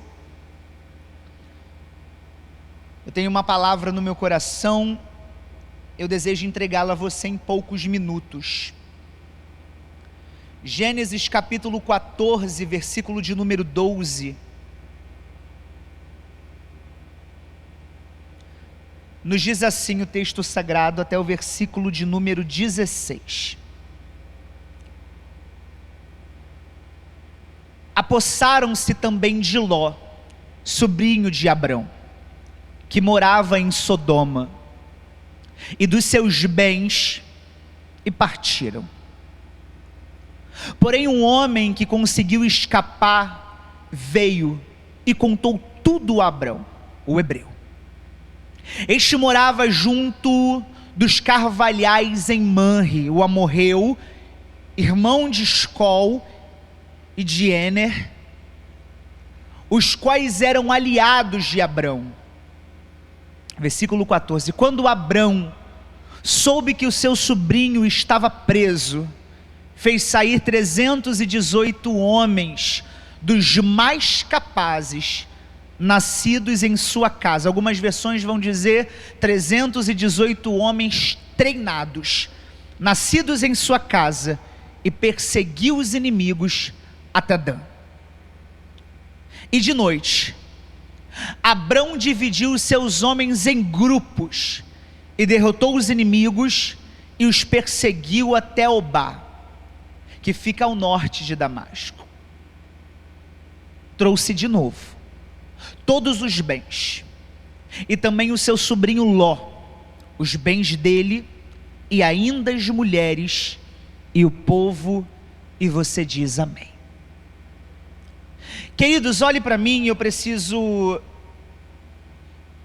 Eu tenho uma palavra no meu coração, eu desejo entregá-la a você em poucos minutos. Gênesis capítulo 14, versículo de número 12. Nos diz assim o texto sagrado até o versículo de número 16. Apossaram-se também de Ló, sobrinho de Abrão, que morava em Sodoma, e dos seus bens, e partiram. Porém um homem que conseguiu escapar veio e contou tudo a Abrão, o hebreu. Este morava junto dos carvalhais em Manre, o amorreu, irmão de Escol e de Ener, os quais eram aliados de Abrão. Versículo 14. Quando Abrão soube que o seu sobrinho estava preso, fez sair 318 homens dos mais capazes, nascidos em sua casa. Algumas versões vão dizer 318 homens treinados, nascidos em sua casa, e perseguiu os inimigos até Dan. E de noite, Abrão dividiu os seus homens em grupos, e derrotou os inimigos, e os perseguiu até Obá, que fica ao norte de Damasco. Trouxe de novo todos os bens, e também o seu sobrinho Ló, os bens dele, e ainda as mulheres, e o povo, e você diz amém. Queridos, olhe para mim, eu preciso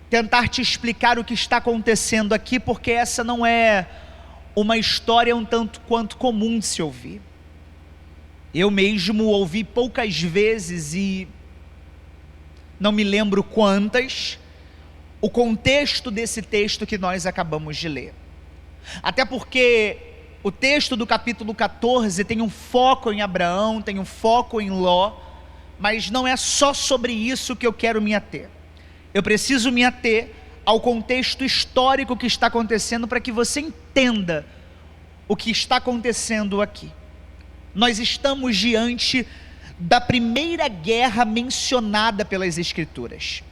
tentar te explicar o que está acontecendo aqui, porque essa não é uma história um tanto quanto comum de se ouvir. Eu mesmo ouvi poucas vezes e não me lembro quantas, o contexto desse texto que nós acabamos de ler. Até porque o texto do capítulo 14 tem um foco em Abraão, tem um foco em Ló, mas não é só sobre isso que eu quero me ater. Eu preciso me ater ao contexto histórico que está acontecendo para que você entenda o que está acontecendo aqui. Nós estamos diante da primeira guerra mencionada pelas Escrituras.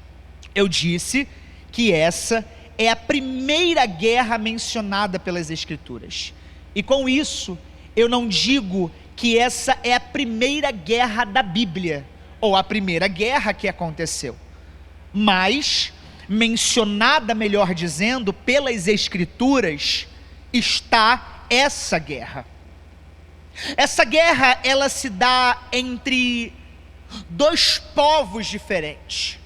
Eu disse que essa é a primeira guerra mencionada pelas Escrituras. E com isso, eu não digo que essa é a primeira guerra da Bíblia, ou a primeira guerra que aconteceu. Mas, mencionada, melhor dizendo, pelas Escrituras, está essa guerra. Essa guerra, ela se dá entre dois povos diferentes.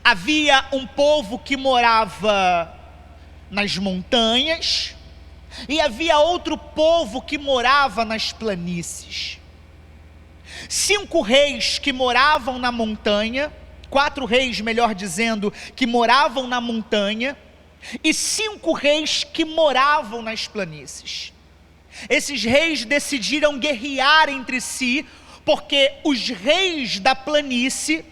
Havia um povo que morava nas montanhas, e havia outro povo que morava nas planícies. 5 reis que moravam na montanha, 4 reis, melhor dizendo, que moravam na montanha, e 5 reis que moravam nas planícies. Esses reis decidiram guerrear entre si, porque os reis da planície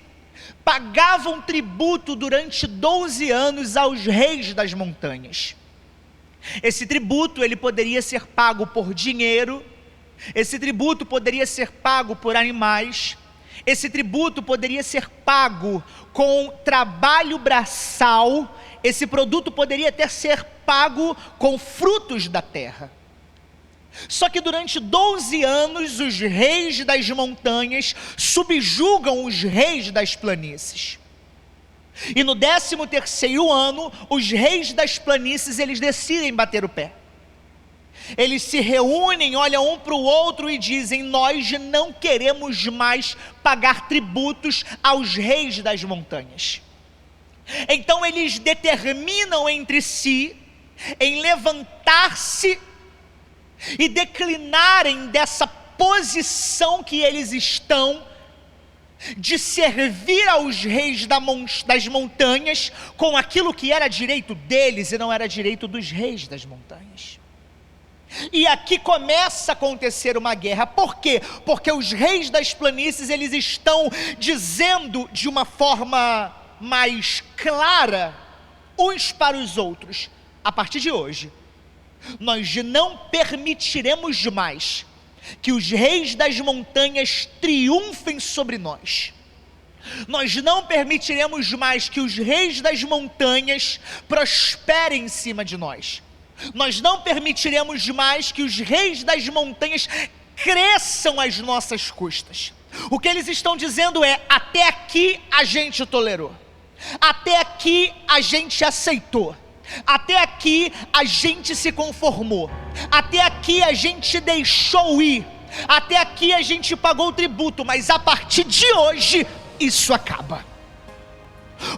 pagavam tributo durante 12 anos aos reis das montanhas. Esse tributo, ele poderia ser pago por dinheiro, esse tributo poderia ser pago por animais, esse tributo poderia ser pago com trabalho braçal, esse produto poderia até ser pago com frutos da terra. Só que durante 12 anos, os reis das montanhas subjugam os reis das planícies. E no 13º ano, os reis das planícies, eles decidem bater o pé. Eles se reúnem, olham um para o outro e dizem: nós não queremos mais pagar tributos aos reis das montanhas. Então eles determinam entre si em levantar-se e declinarem dessa posição que eles estão, de servir aos reis das montanhas com aquilo que era direito deles e não era direito dos reis das montanhas. E aqui começa a acontecer uma guerra. Por quê? Porque os reis das planícies, eles estão dizendo de uma forma mais clara uns para os outros: a partir de hoje, nós não permitiremos mais que os reis das montanhas triunfem sobre nós. Nós não permitiremos mais que os reis das montanhas prosperem em cima de nós. Nós não permitiremos mais que os reis das montanhas cresçam às nossas custas. O que eles estão dizendo é: até aqui a gente tolerou, até aqui a gente aceitou, até aqui a gente se conformou, até aqui a gente deixou ir, até aqui a gente pagou o tributo, mas a partir de hoje isso acaba.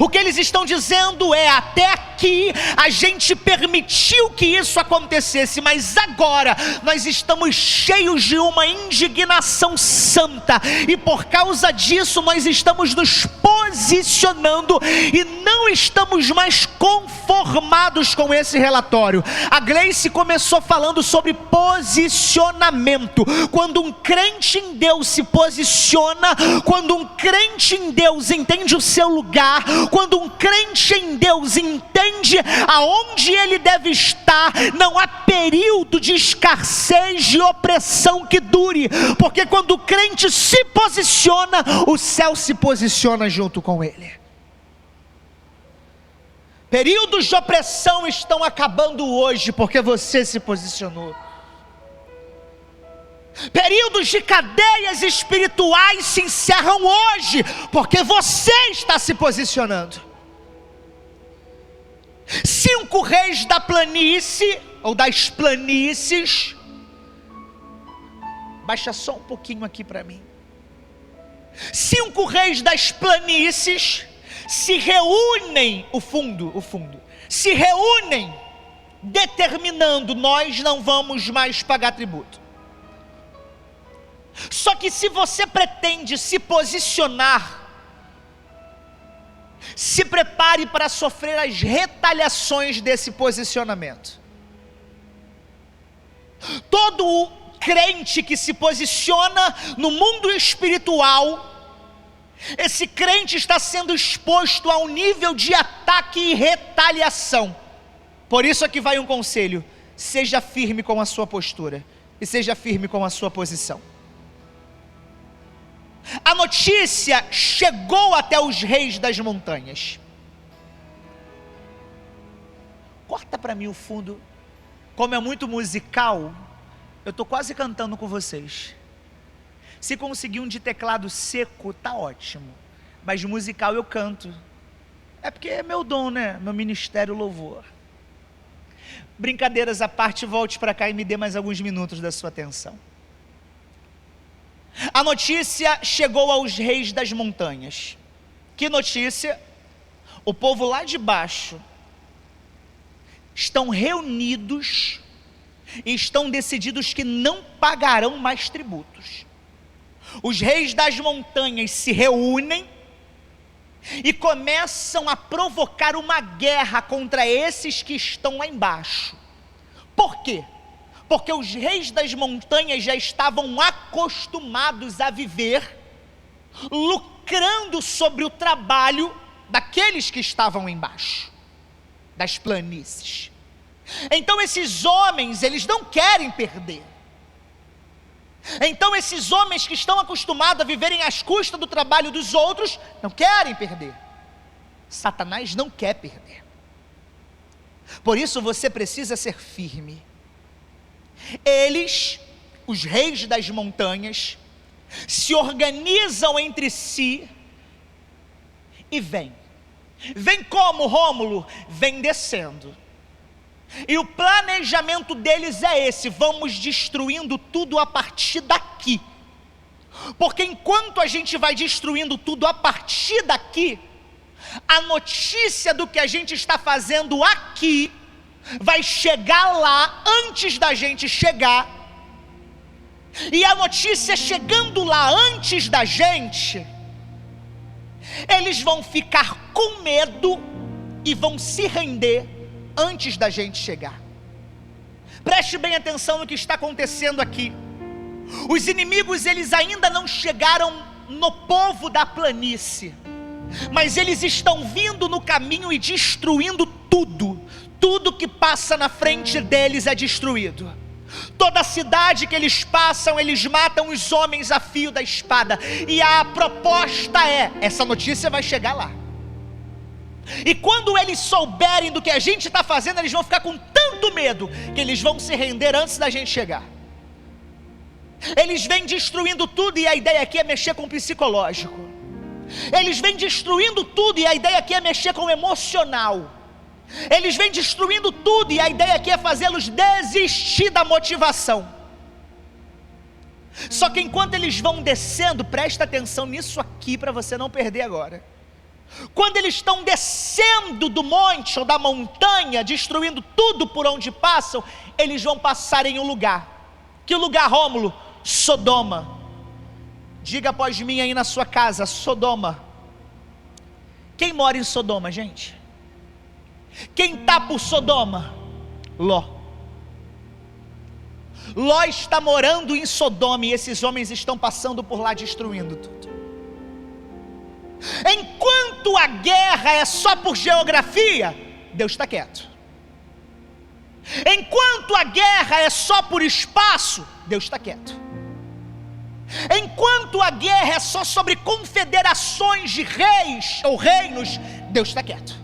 O que eles estão dizendo é: até aqui a gente permitiu que isso acontecesse, mas agora nós estamos cheios de uma indignação santa, e por causa disso nós estamos nos posicionando e não estamos mais conformados com esse relatório. A Gleice começou falando sobre posicionamento. Quando um crente em Deus se posiciona, quando um crente em Deus entende o seu lugar, quando um crente em Deus entende aonde ele deve estar, não há período de escassez, de opressão que dure, porque quando o crente se posiciona, o céu se posiciona junto com ele. Períodos de opressão estão acabando hoje porque você se posicionou. Períodos de cadeias espirituais se encerram hoje porque você está se posicionando. 5 reis da planície, ou das planícies, baixa só um pouquinho aqui para mim. 5 reis das planícies se reúnem, se reúnem determinando: nós não vamos mais pagar tributo. Só que se você pretende se posicionar, se prepare para sofrer as retaliações desse posicionamento. Todo crente que se posiciona no mundo espiritual, esse crente está sendo exposto a um nível de ataque e retaliação. Por isso aqui vai um conselho: seja firme com a sua postura e seja firme com a sua posição. A notícia chegou até os reis das montanhas. Corta para mim o fundo. Como é muito musical, eu estou quase cantando com vocês. Se conseguir um de teclado seco, tá ótimo, mas musical eu canto. É porque é meu dom, né? Meu ministério louvor. Brincadeiras à parte, volte para cá e me dê mais alguns minutos da sua atenção. A notícia chegou aos reis das montanhas. Que notícia? O povo lá de baixo estão reunidos e estão decididos que não pagarão mais tributos. Os reis das montanhas se reúnem e começam a provocar uma guerra contra esses que estão lá embaixo. Por quê? Porque os reis das montanhas já estavam acostumados a viver lucrando sobre o trabalho daqueles que estavam embaixo, das planícies. Então esses homens, eles não querem perder. Então esses homens que estão acostumados a viverem às custas do trabalho dos outros, não querem perder. Satanás não quer perder. Por isso você precisa ser firme. Eles, os reis das montanhas, se organizam entre si e vêm. Vem como, Rômulo? Vem descendo. E o planejamento deles é esse: vamos destruindo tudo a partir daqui. Porque enquanto a gente vai destruindo tudo a partir daqui, a notícia do que a gente está fazendo aqui vai chegar lá antes da gente chegar. E a notícia chegando lá antes da gente, eles vão ficar com medo e vão se render antes da gente chegar. Preste bem atenção no que está acontecendo aqui. Os inimigos, eles ainda não chegaram no povo da planície, mas eles estão vindo no caminho e destruindo tudo. Tudo que passa na frente deles é destruído. Toda cidade que eles passam, eles matam os homens a fio da espada. E a proposta é: essa notícia vai chegar lá. E quando eles souberem do que a gente está fazendo, eles vão ficar com tanto medo que eles vão se render antes da gente chegar. Eles vêm destruindo tudo, e a ideia aqui é mexer com o psicológico. Eles vêm destruindo tudo, e a ideia aqui é mexer com o emocional. Eles vêm destruindo tudo, e a ideia aqui é fazê-los desistir da motivação. Só que enquanto eles vão descendo, presta atenção nisso aqui para você não perder agora. Quando eles estão descendo do monte ou da montanha, destruindo tudo por onde passam, eles vão passar em um lugar. Que lugar, Rômulo? Sodoma. Diga após mim aí na sua casa: Sodoma. Quem mora em Sodoma, gente? Quem está por Sodoma? Ló. Ló está morando em Sodoma, e esses homens estão passando por lá destruindo tudo. Enquanto a guerra é só por geografia, Deus está quieto. Enquanto a guerra é só por espaço, Deus está quieto. Enquanto a guerra é só sobre confederações de reis ou reinos, Deus está quieto.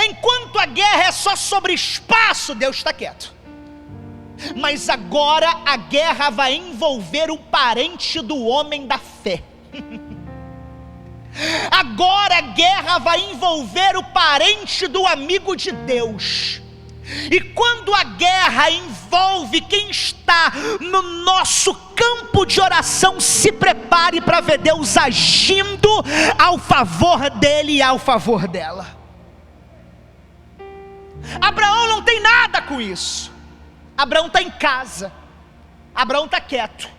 Enquanto a guerra é só sobre espaço, Deus está quieto. Mas agora a guerra vai envolver o parente do homem da fé. Agora a guerra vai envolver o parente do amigo de Deus. E quando a guerra envolve quem está no nosso campo de oração, se prepare para ver Deus agindo ao favor dele e ao favor dela. Abraão não tem nada com isso. Abraão está em casa, Abraão está quieto,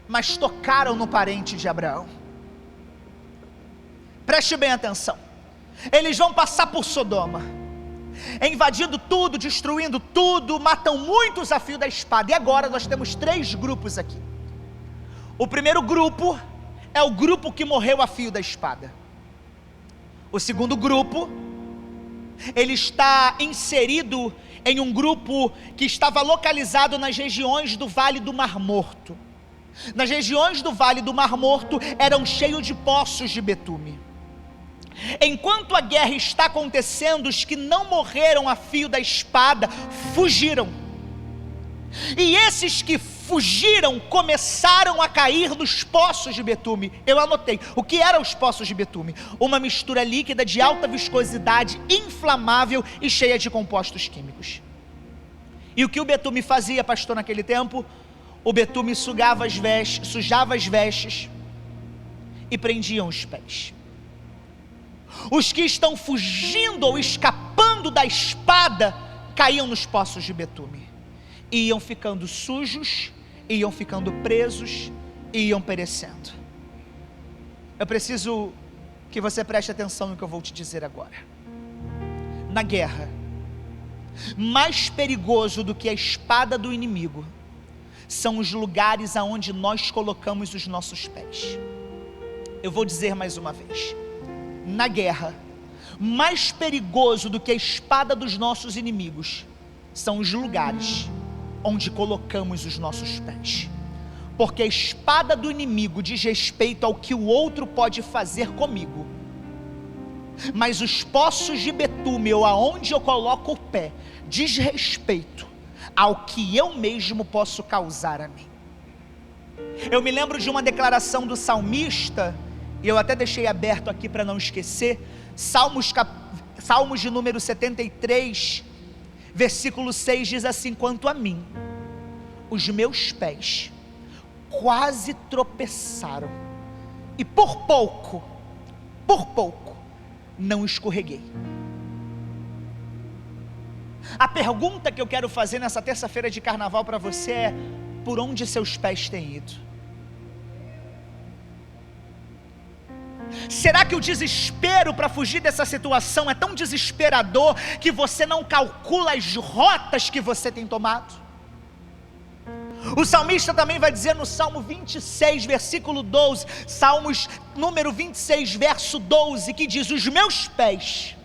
mas tocaram no parente de Abraão. Preste bem atenção. Eles vão passar por Sodoma, invadindo tudo, destruindo tudo, matam muitos a fio da espada. E agora nós temos 3 grupos aqui. O primeiro grupo é o grupo que morreu a fio da espada. O segundo grupo, ele está inserido em um grupo que estava localizado nas regiões do Vale do Mar Morto. Nas regiões do Vale do Mar Morto eram cheios de poços de betume. Enquanto a guerra está acontecendo, os que não morreram a fio da espada fugiram. E esses que fugiram começaram a cair nos poços de betume. Eu anotei. O que eram os poços de betume? Uma mistura líquida de alta viscosidade, inflamável e cheia de compostos químicos. E o que o betume fazia, pastor, naquele tempo? O betume sujava as vestes e prendiam os pés. Os que estão fugindo ou escapando da espada caíam nos poços de betume. Iam ficando sujos, iam ficando presos, iam perecendo. Eu preciso que você preste atenção no que eu vou te dizer agora. Na guerra, mais perigoso do que a espada do inimigo são os lugares aonde nós colocamos os nossos pés. Eu vou dizer mais uma vez. Na guerra, mais perigoso do que a espada dos nossos inimigos são os lugares onde colocamos os nossos pés. Porque a espada do inimigo diz respeito ao que o outro pode fazer comigo, mas os poços de betume, ou aonde eu coloco o pé, diz respeito ao que eu mesmo posso causar a mim. Eu me lembro de uma declaração do salmista, e eu até deixei aberto aqui para não esquecer, Salmos de número 73, versículo 6 diz assim: quanto a mim, os meus pés quase tropeçaram, e por pouco, não escorreguei. A pergunta que eu quero fazer nessa terça-feira de carnaval para você é: por onde seus pés têm ido? Será que o desespero para fugir dessa situação é tão desesperador que você não calcula as rotas que você tem tomado? O salmista também vai dizer no Salmo 26, versículo 12, Salmos número 26, verso 12, que diz: os meus pés,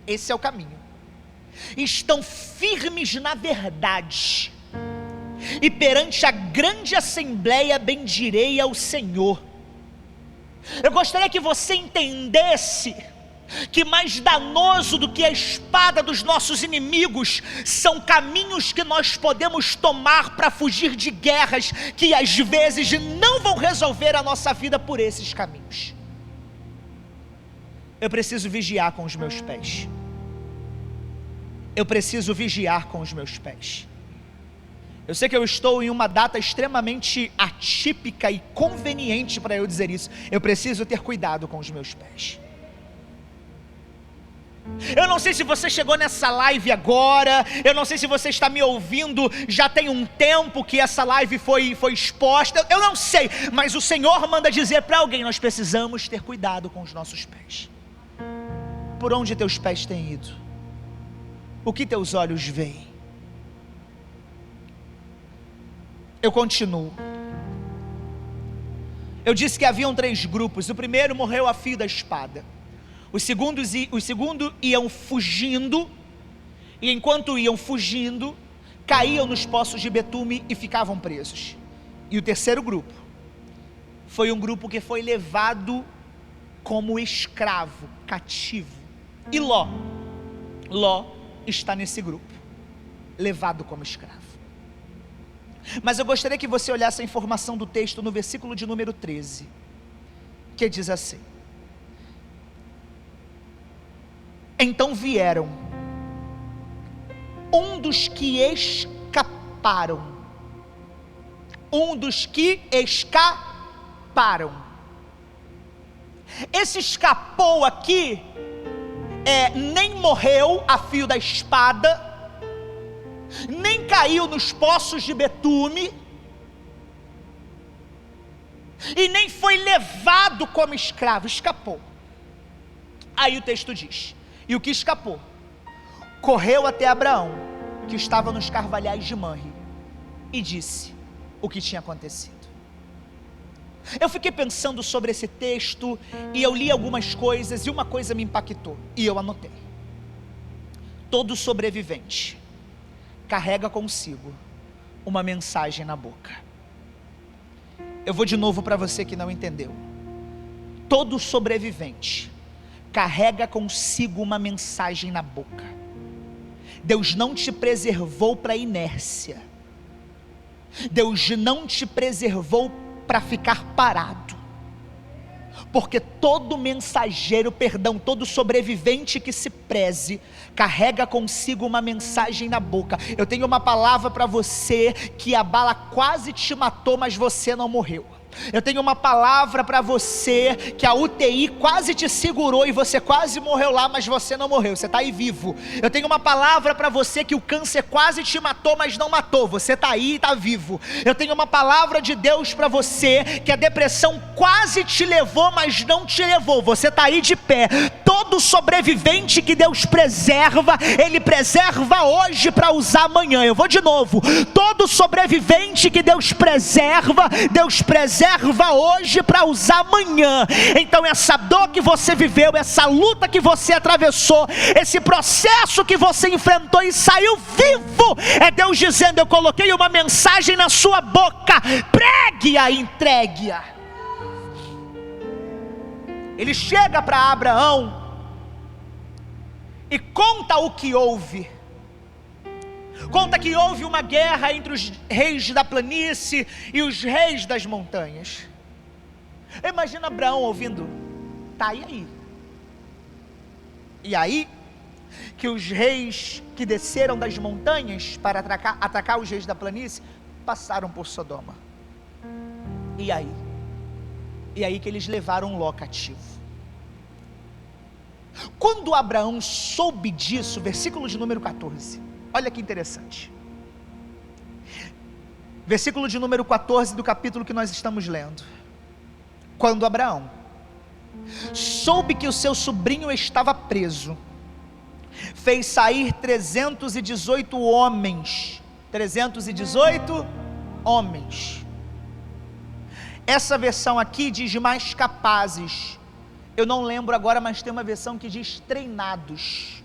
esse é o caminho, estão firmes na verdade, e perante a grande assembleia bendirei ao Senhor. Eu gostaria que você entendesse que mais danoso do que a espada dos nossos inimigos são caminhos que nós podemos tomar para fugir de guerras que às vezes não vão resolver a nossa vida por esses caminhos. Eu preciso vigiar com os meus pés. Eu preciso vigiar com os meus pés. Eu sei que eu estou em uma data extremamente atípica e conveniente para eu dizer isso. Eu preciso ter cuidado com os meus pés. Eu não sei se você chegou nessa live agora, eu não sei se você está me ouvindo, já tem um tempo que essa live foi exposta, eu não sei, mas o Senhor manda dizer para alguém: nós precisamos ter cuidado com os nossos pés. Por onde teus pés têm ido? O que teus olhos veem? Eu continuo. Eu disse que haviam 3 grupos. O primeiro morreu a fio da espada. Os segundos iam fugindo, e enquanto iam fugindo, caíam nos poços de betume e ficavam presos. E o terceiro grupo foi um grupo que foi levado como escravo, cativo. E Ló está nesse grupo, levado como escravo. Mas eu gostaria que você olhasse a informação do texto no versículo de número 13, que diz assim: então vieram um dos que escaparam. Esse escapou aqui nem morreu a fio da espada, nem caiu nos poços de betume, e nem foi levado como escravo. Escapou. Aí o texto diz: e o que escapou correu até Abraão, que estava nos carvalhais de Manre, e disse o que tinha acontecido. Eu fiquei pensando sobre esse texto, e eu li algumas coisas, e uma coisa me impactou, e eu anotei: todo sobrevivente carrega consigo uma mensagem na boca. Eu vou de novo para você que não entendeu. Todo sobrevivente carrega consigo uma mensagem na boca. Deus não te preservou para inércia. Deus não te preservou para ficar parado. Porque todo todo sobrevivente que se preze, carrega consigo uma mensagem na boca. Eu tenho uma palavra para você, que a bala quase te matou, mas você não morreu. Eu tenho uma palavra para você, que a UTI quase te segurou e você quase morreu lá, mas você não morreu, você está aí vivo. Eu tenho uma palavra para você, que o câncer quase te matou, mas não matou, você está aí e está vivo. Eu tenho uma palavra de Deus para você, que a depressão quase te levou, mas não te levou, você está aí de pé. Todo sobrevivente que Deus preserva, Ele preserva hoje para usar amanhã. Eu vou de novo: todo sobrevivente que Deus preserva hoje para usar amanhã. Então essa dor que você viveu, essa luta que você atravessou, esse processo que você enfrentou e saiu vivo, é Deus dizendo: eu coloquei uma mensagem na sua boca, pregue-a, entregue-a. Ele chega para Abraão e conta o que houve. Conta que houve uma guerra entre os reis da planície e os reis das montanhas. Imagina Abraão ouvindo, tá, e aí? E aí, que os reis que desceram das montanhas para atacar os reis da planície, passaram por Sodoma. E aí? E aí que eles levaram Ló cativo. Quando Abraão soube disso, versículo de número 14, olha que interessante. Versículo de número 14 do capítulo que nós estamos lendo. Quando Abraão soube que o seu sobrinho estava preso, fez sair 318 homens. 318 homens. Essa versão aqui diz mais capazes. Eu não lembro agora, mas tem uma versão que diz treinados.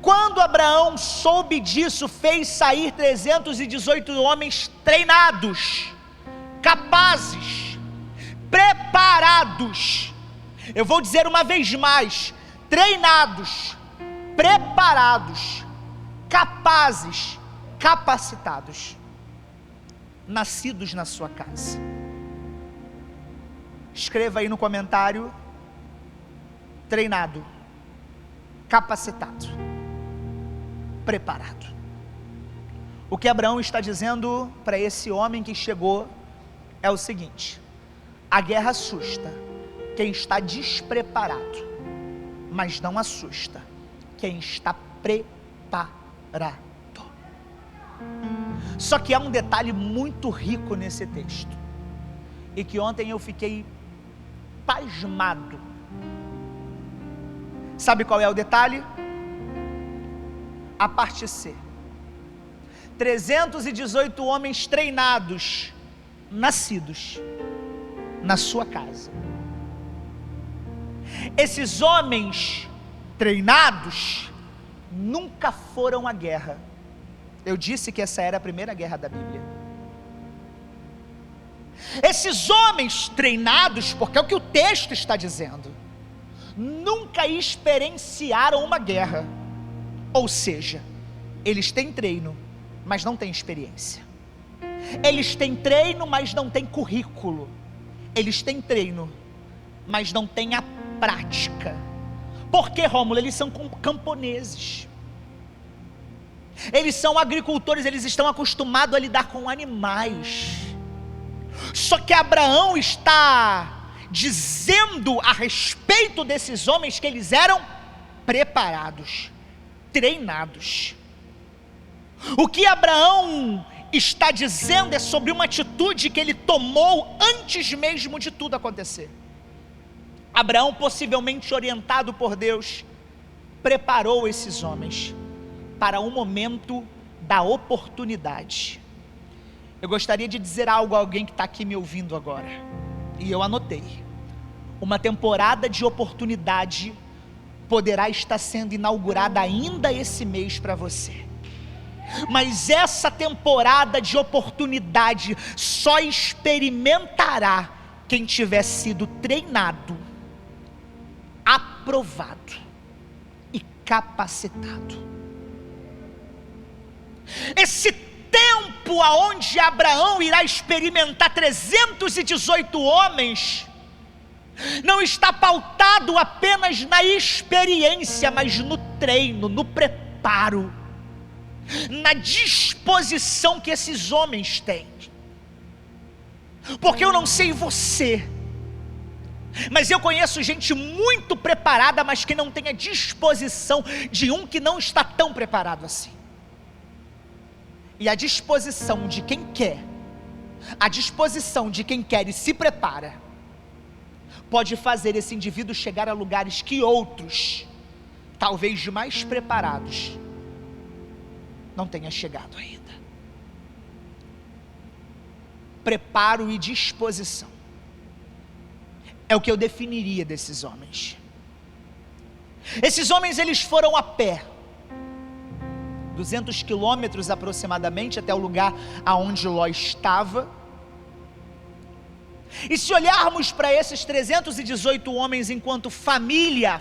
Quando Abraão soube disso, fez sair 318 homens treinados, capazes, preparados. Eu vou dizer uma vez mais: treinados, preparados, capazes, capacitados, nascidos na sua casa. Escreva aí no comentário: treinado, capacitado, preparado. O que Abraão está dizendo para esse homem que chegou é o seguinte: a guerra assusta quem está despreparado, mas não assusta quem está preparado. Só que há um detalhe muito rico nesse texto, e que ontem eu fiquei pasmado. Sabe qual é o detalhe? A parte C. 318 homens treinados, nascidos na sua casa. Esses homens treinados nunca foram à guerra. Eu disse que essa era a primeira guerra da Bíblia. Esses homens treinados, porque é o que o texto está dizendo, nunca experienciaram uma guerra. Ou seja, eles têm treino, mas não têm experiência. Eles têm treino, mas não têm currículo. Eles têm treino, mas não têm a prática. Por que, Rômulo? Eles são camponeses. Eles são agricultores, eles estão acostumados a lidar com animais. Só que Abraão está dizendo a respeito desses homens que eles eram preparados, treinados. O que Abraão está dizendo é sobre uma atitude que ele tomou antes mesmo de tudo acontecer. Abraão, possivelmente orientado por Deus, preparou esses homens para um momento da oportunidade. Eu gostaria de dizer algo a alguém que está aqui me ouvindo agora, e eu anotei: uma temporada de oportunidade poderá estar sendo inaugurada ainda esse mês para você. Mas essa temporada de oportunidade só experimentará quem tiver sido treinado, aprovado e capacitado. Esse tempo aonde Abraão irá experimentar 318 homens não está pautado apenas na experiência, mas no treino, no preparo, na disposição que esses homens têm. Porque eu não sei você, mas eu conheço gente muito preparada, mas que não tem a disposição de um que não está tão preparado assim. E a disposição de quem quer, a disposição de quem quer e se prepara, pode fazer esse indivíduo chegar a lugares que outros, talvez mais preparados, não tenha chegado ainda. Preparo e disposição é o que eu definiria desses homens. Esses homens, eles foram a pé 200 quilômetros aproximadamente até o lugar aonde Ló estava. E se olharmos para esses 318 homens enquanto família,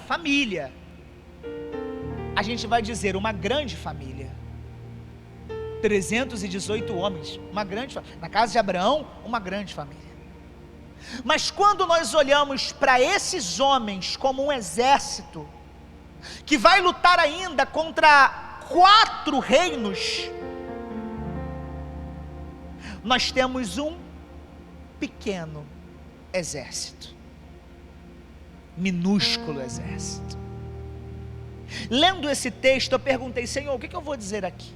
a gente vai dizer uma grande família. 318 homens, uma grande família. Na casa de Abraão, uma grande família. Mas quando nós olhamos para esses homens como um exército, que vai lutar ainda contra 4 reinos, nós temos um pequeno exército, minúsculo exército. Lendo esse texto, eu perguntei: Senhor, o que eu vou dizer aqui?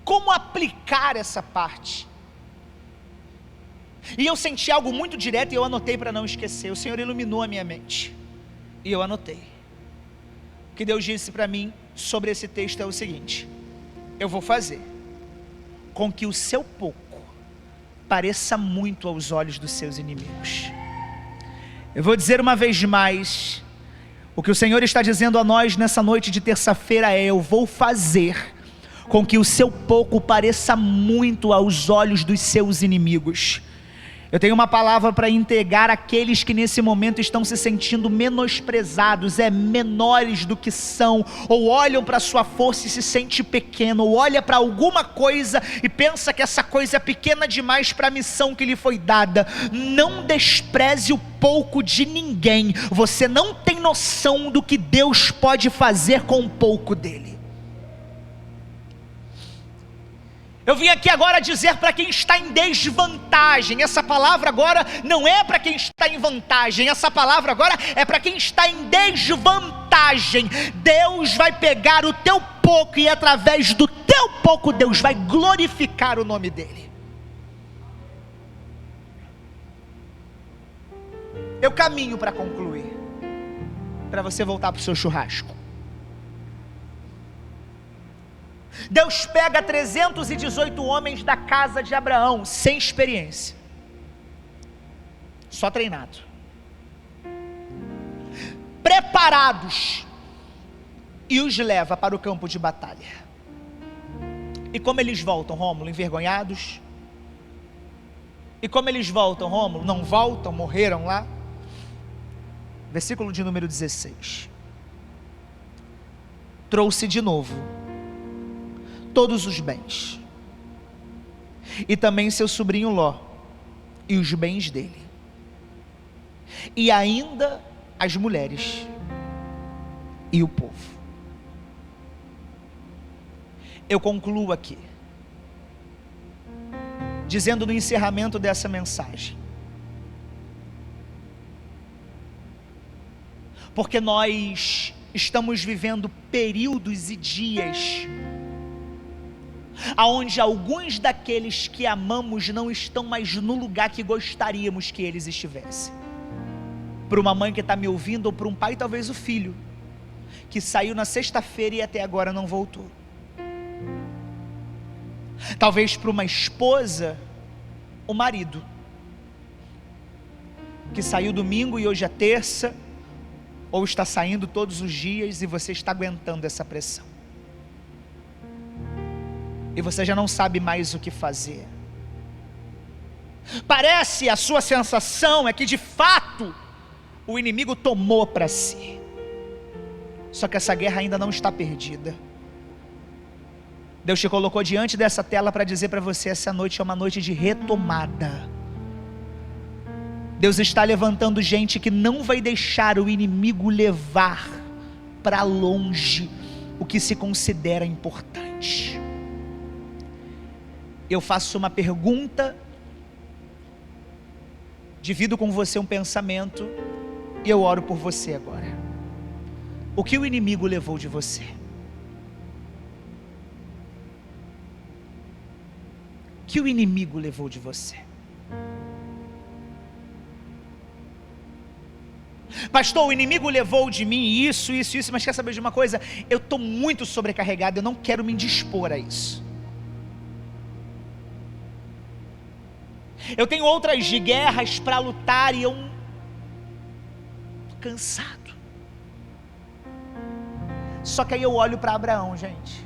Como aplicar essa parte? E eu senti algo muito direto e eu anotei para não esquecer. O Senhor iluminou a minha mente e eu anotei. O que Deus disse para mim sobre esse texto é o seguinte: eu vou fazer com que o seu pouco pareça muito aos olhos dos seus inimigos. Eu vou dizer uma vez mais, o que o Senhor está dizendo a nós nessa noite de terça-feira é: eu vou fazer com que o seu pouco pareça muito aos olhos dos seus inimigos. Eu tenho uma palavra para entregar àqueles que nesse momento estão se sentindo menosprezados, menores do que são, ou olham para a sua força e se sente pequeno, ou olha para alguma coisa e pensa que essa coisa é pequena demais para a missão que lhe foi dada. Não despreze o pouco de ninguém. Você não tem noção do que Deus pode fazer com o pouco dele. Eu vim aqui agora dizer para quem está em desvantagem. Essa palavra agora não é para quem está em vantagem. Essa palavra agora é para quem está em desvantagem. Deus vai pegar o teu pouco e através do teu pouco Deus vai glorificar o nome dele. Eu caminho para concluir, para você voltar para o seu churrasco. Deus pega 318 homens da casa de Abraão, sem experiência, só treinado, preparados, e os leva para o campo de batalha. E como eles voltam, Rômulo? Envergonhados? E como eles voltam, Rômulo? Não voltam, morreram lá? Versículo de número 16. Trouxe de novo todos os bens, e também seu sobrinho Ló, e os bens dele, e ainda as mulheres, e o povo. Eu concluo aqui, dizendo no encerramento dessa mensagem, porque nós estamos vivendo períodos e dias aonde alguns daqueles que amamos não estão mais no lugar que gostaríamos que eles estivessem. Para uma mãe que está me ouvindo, ou para um pai, talvez o filho, que saiu na sexta-feira e até agora não voltou. Talvez para uma esposa, o marido, que saiu domingo e hoje é terça, ou está saindo todos os dias e você está aguentando essa pressão. E você já não sabe mais o que fazer. Parece, a sua sensação é que de fato o inimigo tomou para si. Só que essa guerra ainda não está perdida. Deus te colocou diante dessa tela para dizer para você: essa noite é uma noite de retomada. Deus está levantando gente que não vai deixar o inimigo levar para longe o que se considera importante. Eu faço uma pergunta, divido com você um pensamento e eu oro por você agora. O que o inimigo levou de você? O que o inimigo levou de você? Pastor, o inimigo levou de mim isso, mas quer saber de uma coisa? Eu estou muito sobrecarregado, eu não quero me indispor a isso. Eu tenho outras guerras para lutar e eu estou cansado. Só que aí eu olho para Abraão, gente,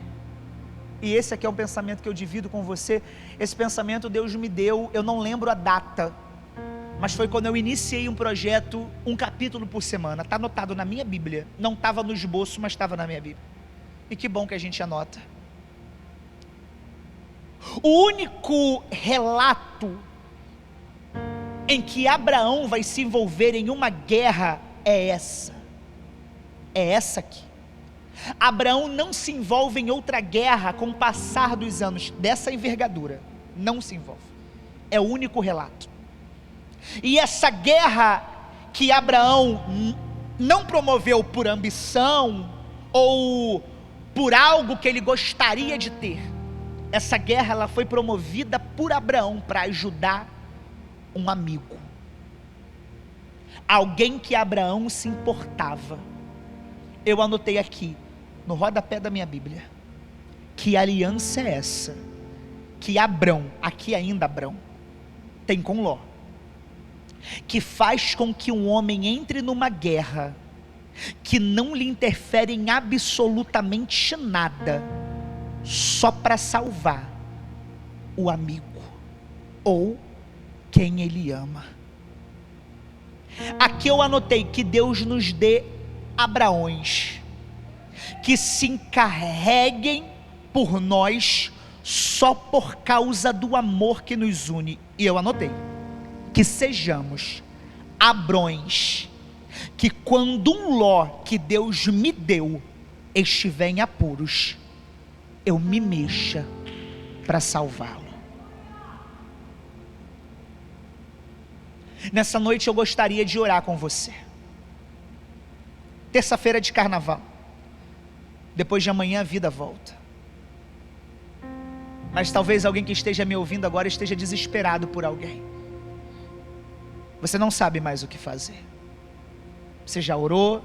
e esse aqui é um pensamento que eu divido com você. Esse pensamento Deus me deu, eu não lembro a data, mas foi quando eu iniciei um projeto, um capítulo por semana. Está anotado na minha Bíblia, não estava no esboço, mas estava na minha Bíblia. E que bom que a gente anota. O único relato em que Abraão vai se envolver em uma guerra é essa. É essa aqui. Abraão não se envolve em outra guerra com o passar dos anos dessa envergadura. Não se envolve. É o único relato. E essa guerra que Abraão não promoveu por ambição ou por algo que ele gostaria de ter. Essa guerra ela foi promovida por Abraão para ajudar um amigo. Alguém que Abraão se importava. Eu anotei aqui, no rodapé da minha Bíblia, que aliança é essa que Abrão, aqui ainda Abrão, tem com Ló, que faz com que um homem entre numa guerra que não lhe interfere em absolutamente nada, só para salvar o amigo ou quem ele ama. Aqui eu anotei que Deus nos dê Abraões que se encarreguem por nós só por causa do amor que nos une. E eu anotei que sejamos Abrões que quando um Ló que Deus me deu estiver em apuros, eu me mexa para salvá-lo. Nessa noite eu gostaria de orar com você. Terça-feira de carnaval. Depois de amanhã a vida volta. Mas talvez alguém que esteja me ouvindo agora esteja desesperado por alguém. Você não sabe mais o que fazer. Você já orou,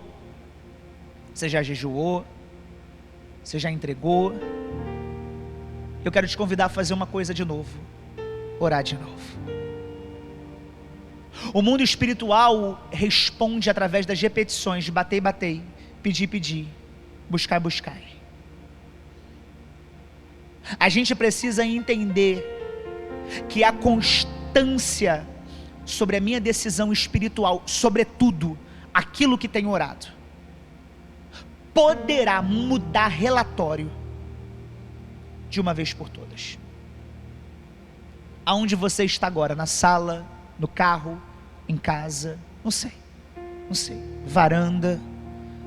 você já jejuou, você já entregou. Eu quero te convidar a fazer uma coisa de novo. Orar de novo. O mundo espiritual responde através das repetições de batei, batei, pedir, pedir, buscar, buscar. A gente precisa entender que a constância sobre a minha decisão espiritual, sobretudo aquilo que tenho orado, poderá mudar relatório de uma vez por todas. Aonde você está agora? Na sala, no carro, em casa, não sei, varanda.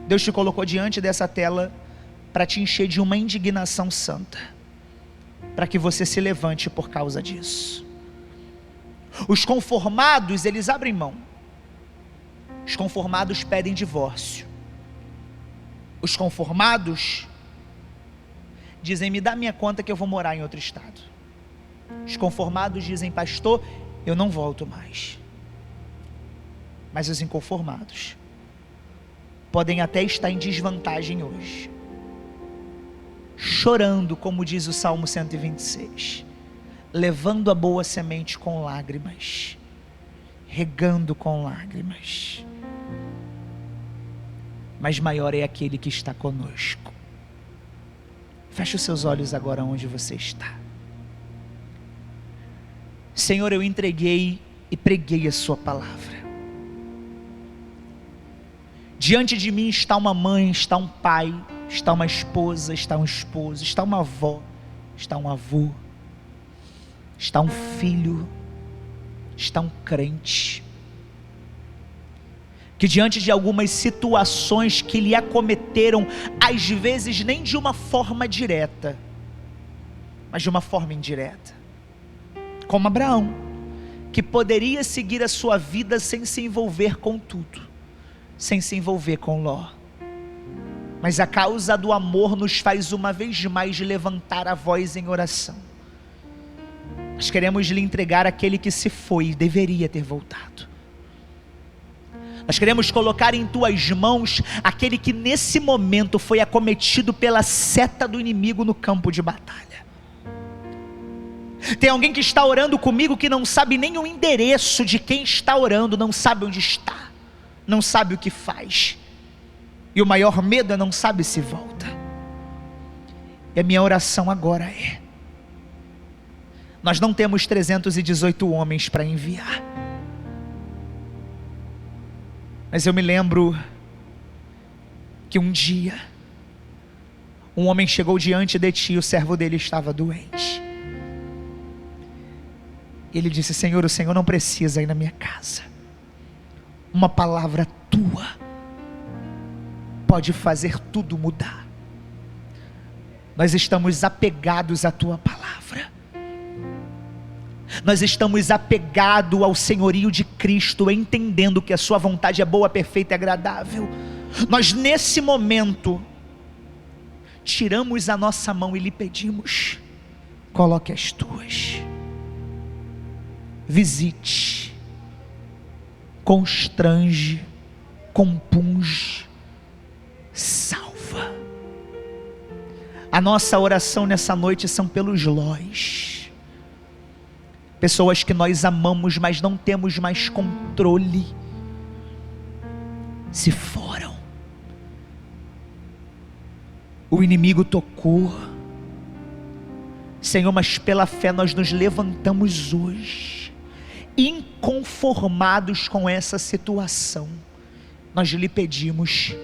Deus te colocou diante dessa tela para te encher de uma indignação santa, para que você se levante por causa disso. Os conformados, eles abrem mão. Os conformados pedem divórcio. Os conformados dizem, me dá minha conta que eu vou morar em outro estado. Os conformados dizem, pastor, eu não volto mais. Mas os inconformados podem até estar em desvantagem hoje, chorando, como diz o Salmo 126, levando a boa semente com lágrimas, regando com lágrimas. Mas maior é aquele que está conosco. Feche os seus olhos agora onde você está. Senhor, eu entreguei e preguei a sua palavra. Diante de mim está uma mãe, está um pai, está uma esposa, está um esposo, está uma avó, está um avô, está um filho, está um crente, que diante de algumas situações que lhe acometeram, às vezes nem de uma forma direta, mas de uma forma indireta, como Abraão, que poderia seguir a sua vida sem se envolver com tudo, sem se envolver com Ló, mas a causa do amor nos faz uma vez mais levantar a voz em oração. Nós queremos lhe entregar aquele que se foi e deveria ter voltado. Nós queremos colocar em tuas mãos aquele que nesse momento foi acometido pela seta do inimigo no campo de batalha. Tem alguém que está orando comigo que não sabe nem o endereço de quem está orando, não sabe onde está, não sabe o que faz, e o maior medo é não sabe se volta. E a minha oração agora é: nós não temos 318 homens para enviar, mas eu me lembro que um dia um homem chegou diante de ti e o servo dele estava doente. Ele disse: Senhor, o Senhor não precisa ir na minha casa. Uma palavra tua pode fazer tudo mudar. Nós estamos apegados à tua palavra. Nós estamos apegados ao senhorio de Cristo, entendendo que a sua vontade é boa, perfeita e agradável. Nós nesse momento tiramos a nossa mão e lhe pedimos: coloque as tuas, visite, constrange, compunge, salva. A nossa oração nessa noite são pelos Lós, pessoas que nós amamos, mas não temos mais controle, se foram, o inimigo tocou, Senhor, mas pela fé nós nos levantamos hoje, inconformados com essa situação. Nós lhe pedimos: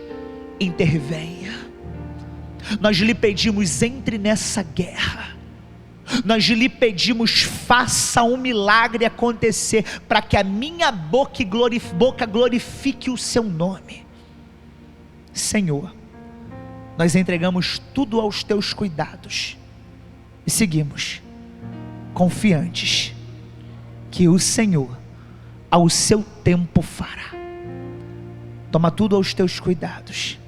intervenha. Nós lhe pedimos: entre nessa guerra. Nós lhe pedimos: faça um milagre acontecer, para que a minha boca glorifique o seu nome. Senhor, nós entregamos tudo aos teus cuidados e seguimos confiantes que o Senhor ao seu tempo fará. Toma tudo aos teus cuidados.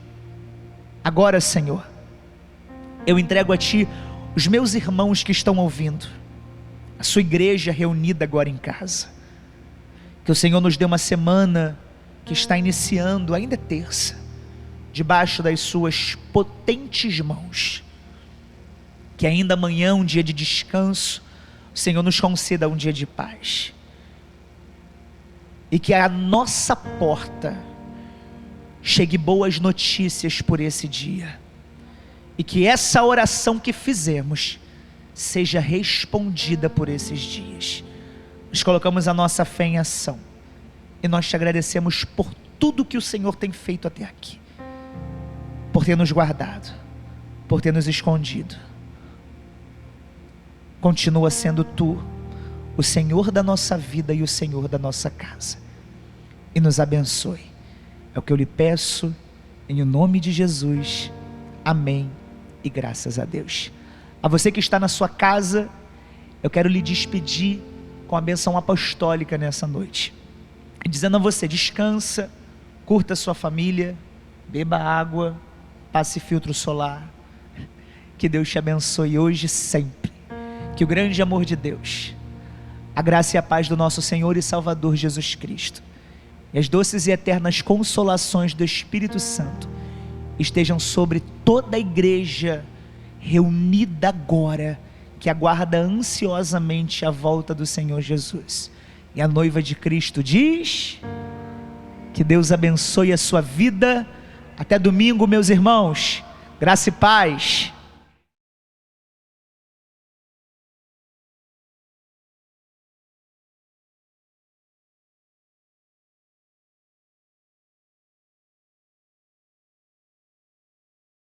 Agora, Senhor, eu entrego a ti os meus irmãos que estão ouvindo, a sua igreja reunida agora em casa. Que o Senhor nos dê uma semana que está iniciando, ainda é terça, debaixo das suas potentes mãos. Que ainda amanhã, um dia de descanso, o Senhor nos conceda um dia de paz. E que a nossa porta chegue boas notícias por esse dia. E que essa oração que fizemos seja respondida por esses dias. Nós colocamos a nossa fé em ação. E nós te agradecemos por tudo que o Senhor tem feito até aqui. Por ter nos guardado, por ter nos escondido. Continua sendo tu o Senhor da nossa vida e o Senhor da nossa casa. E nos abençoe. É o que eu lhe peço, em nome de Jesus. Amém. E graças a Deus. A você que está na sua casa, eu quero lhe despedir com a bênção apostólica nessa noite. Dizendo a você: descansa, curta a sua família, beba água, passe filtro solar. Que Deus te abençoe hoje e sempre. Que o grande amor de Deus, a graça e a paz do nosso Senhor e Salvador Jesus Cristo, e as doces e eternas consolações do Espírito Santo estejam sobre toda a igreja reunida agora, que aguarda ansiosamente a volta do Senhor Jesus. E a noiva de Cristo diz: que Deus abençoe a sua vida. Até domingo, meus irmãos. Graça e paz.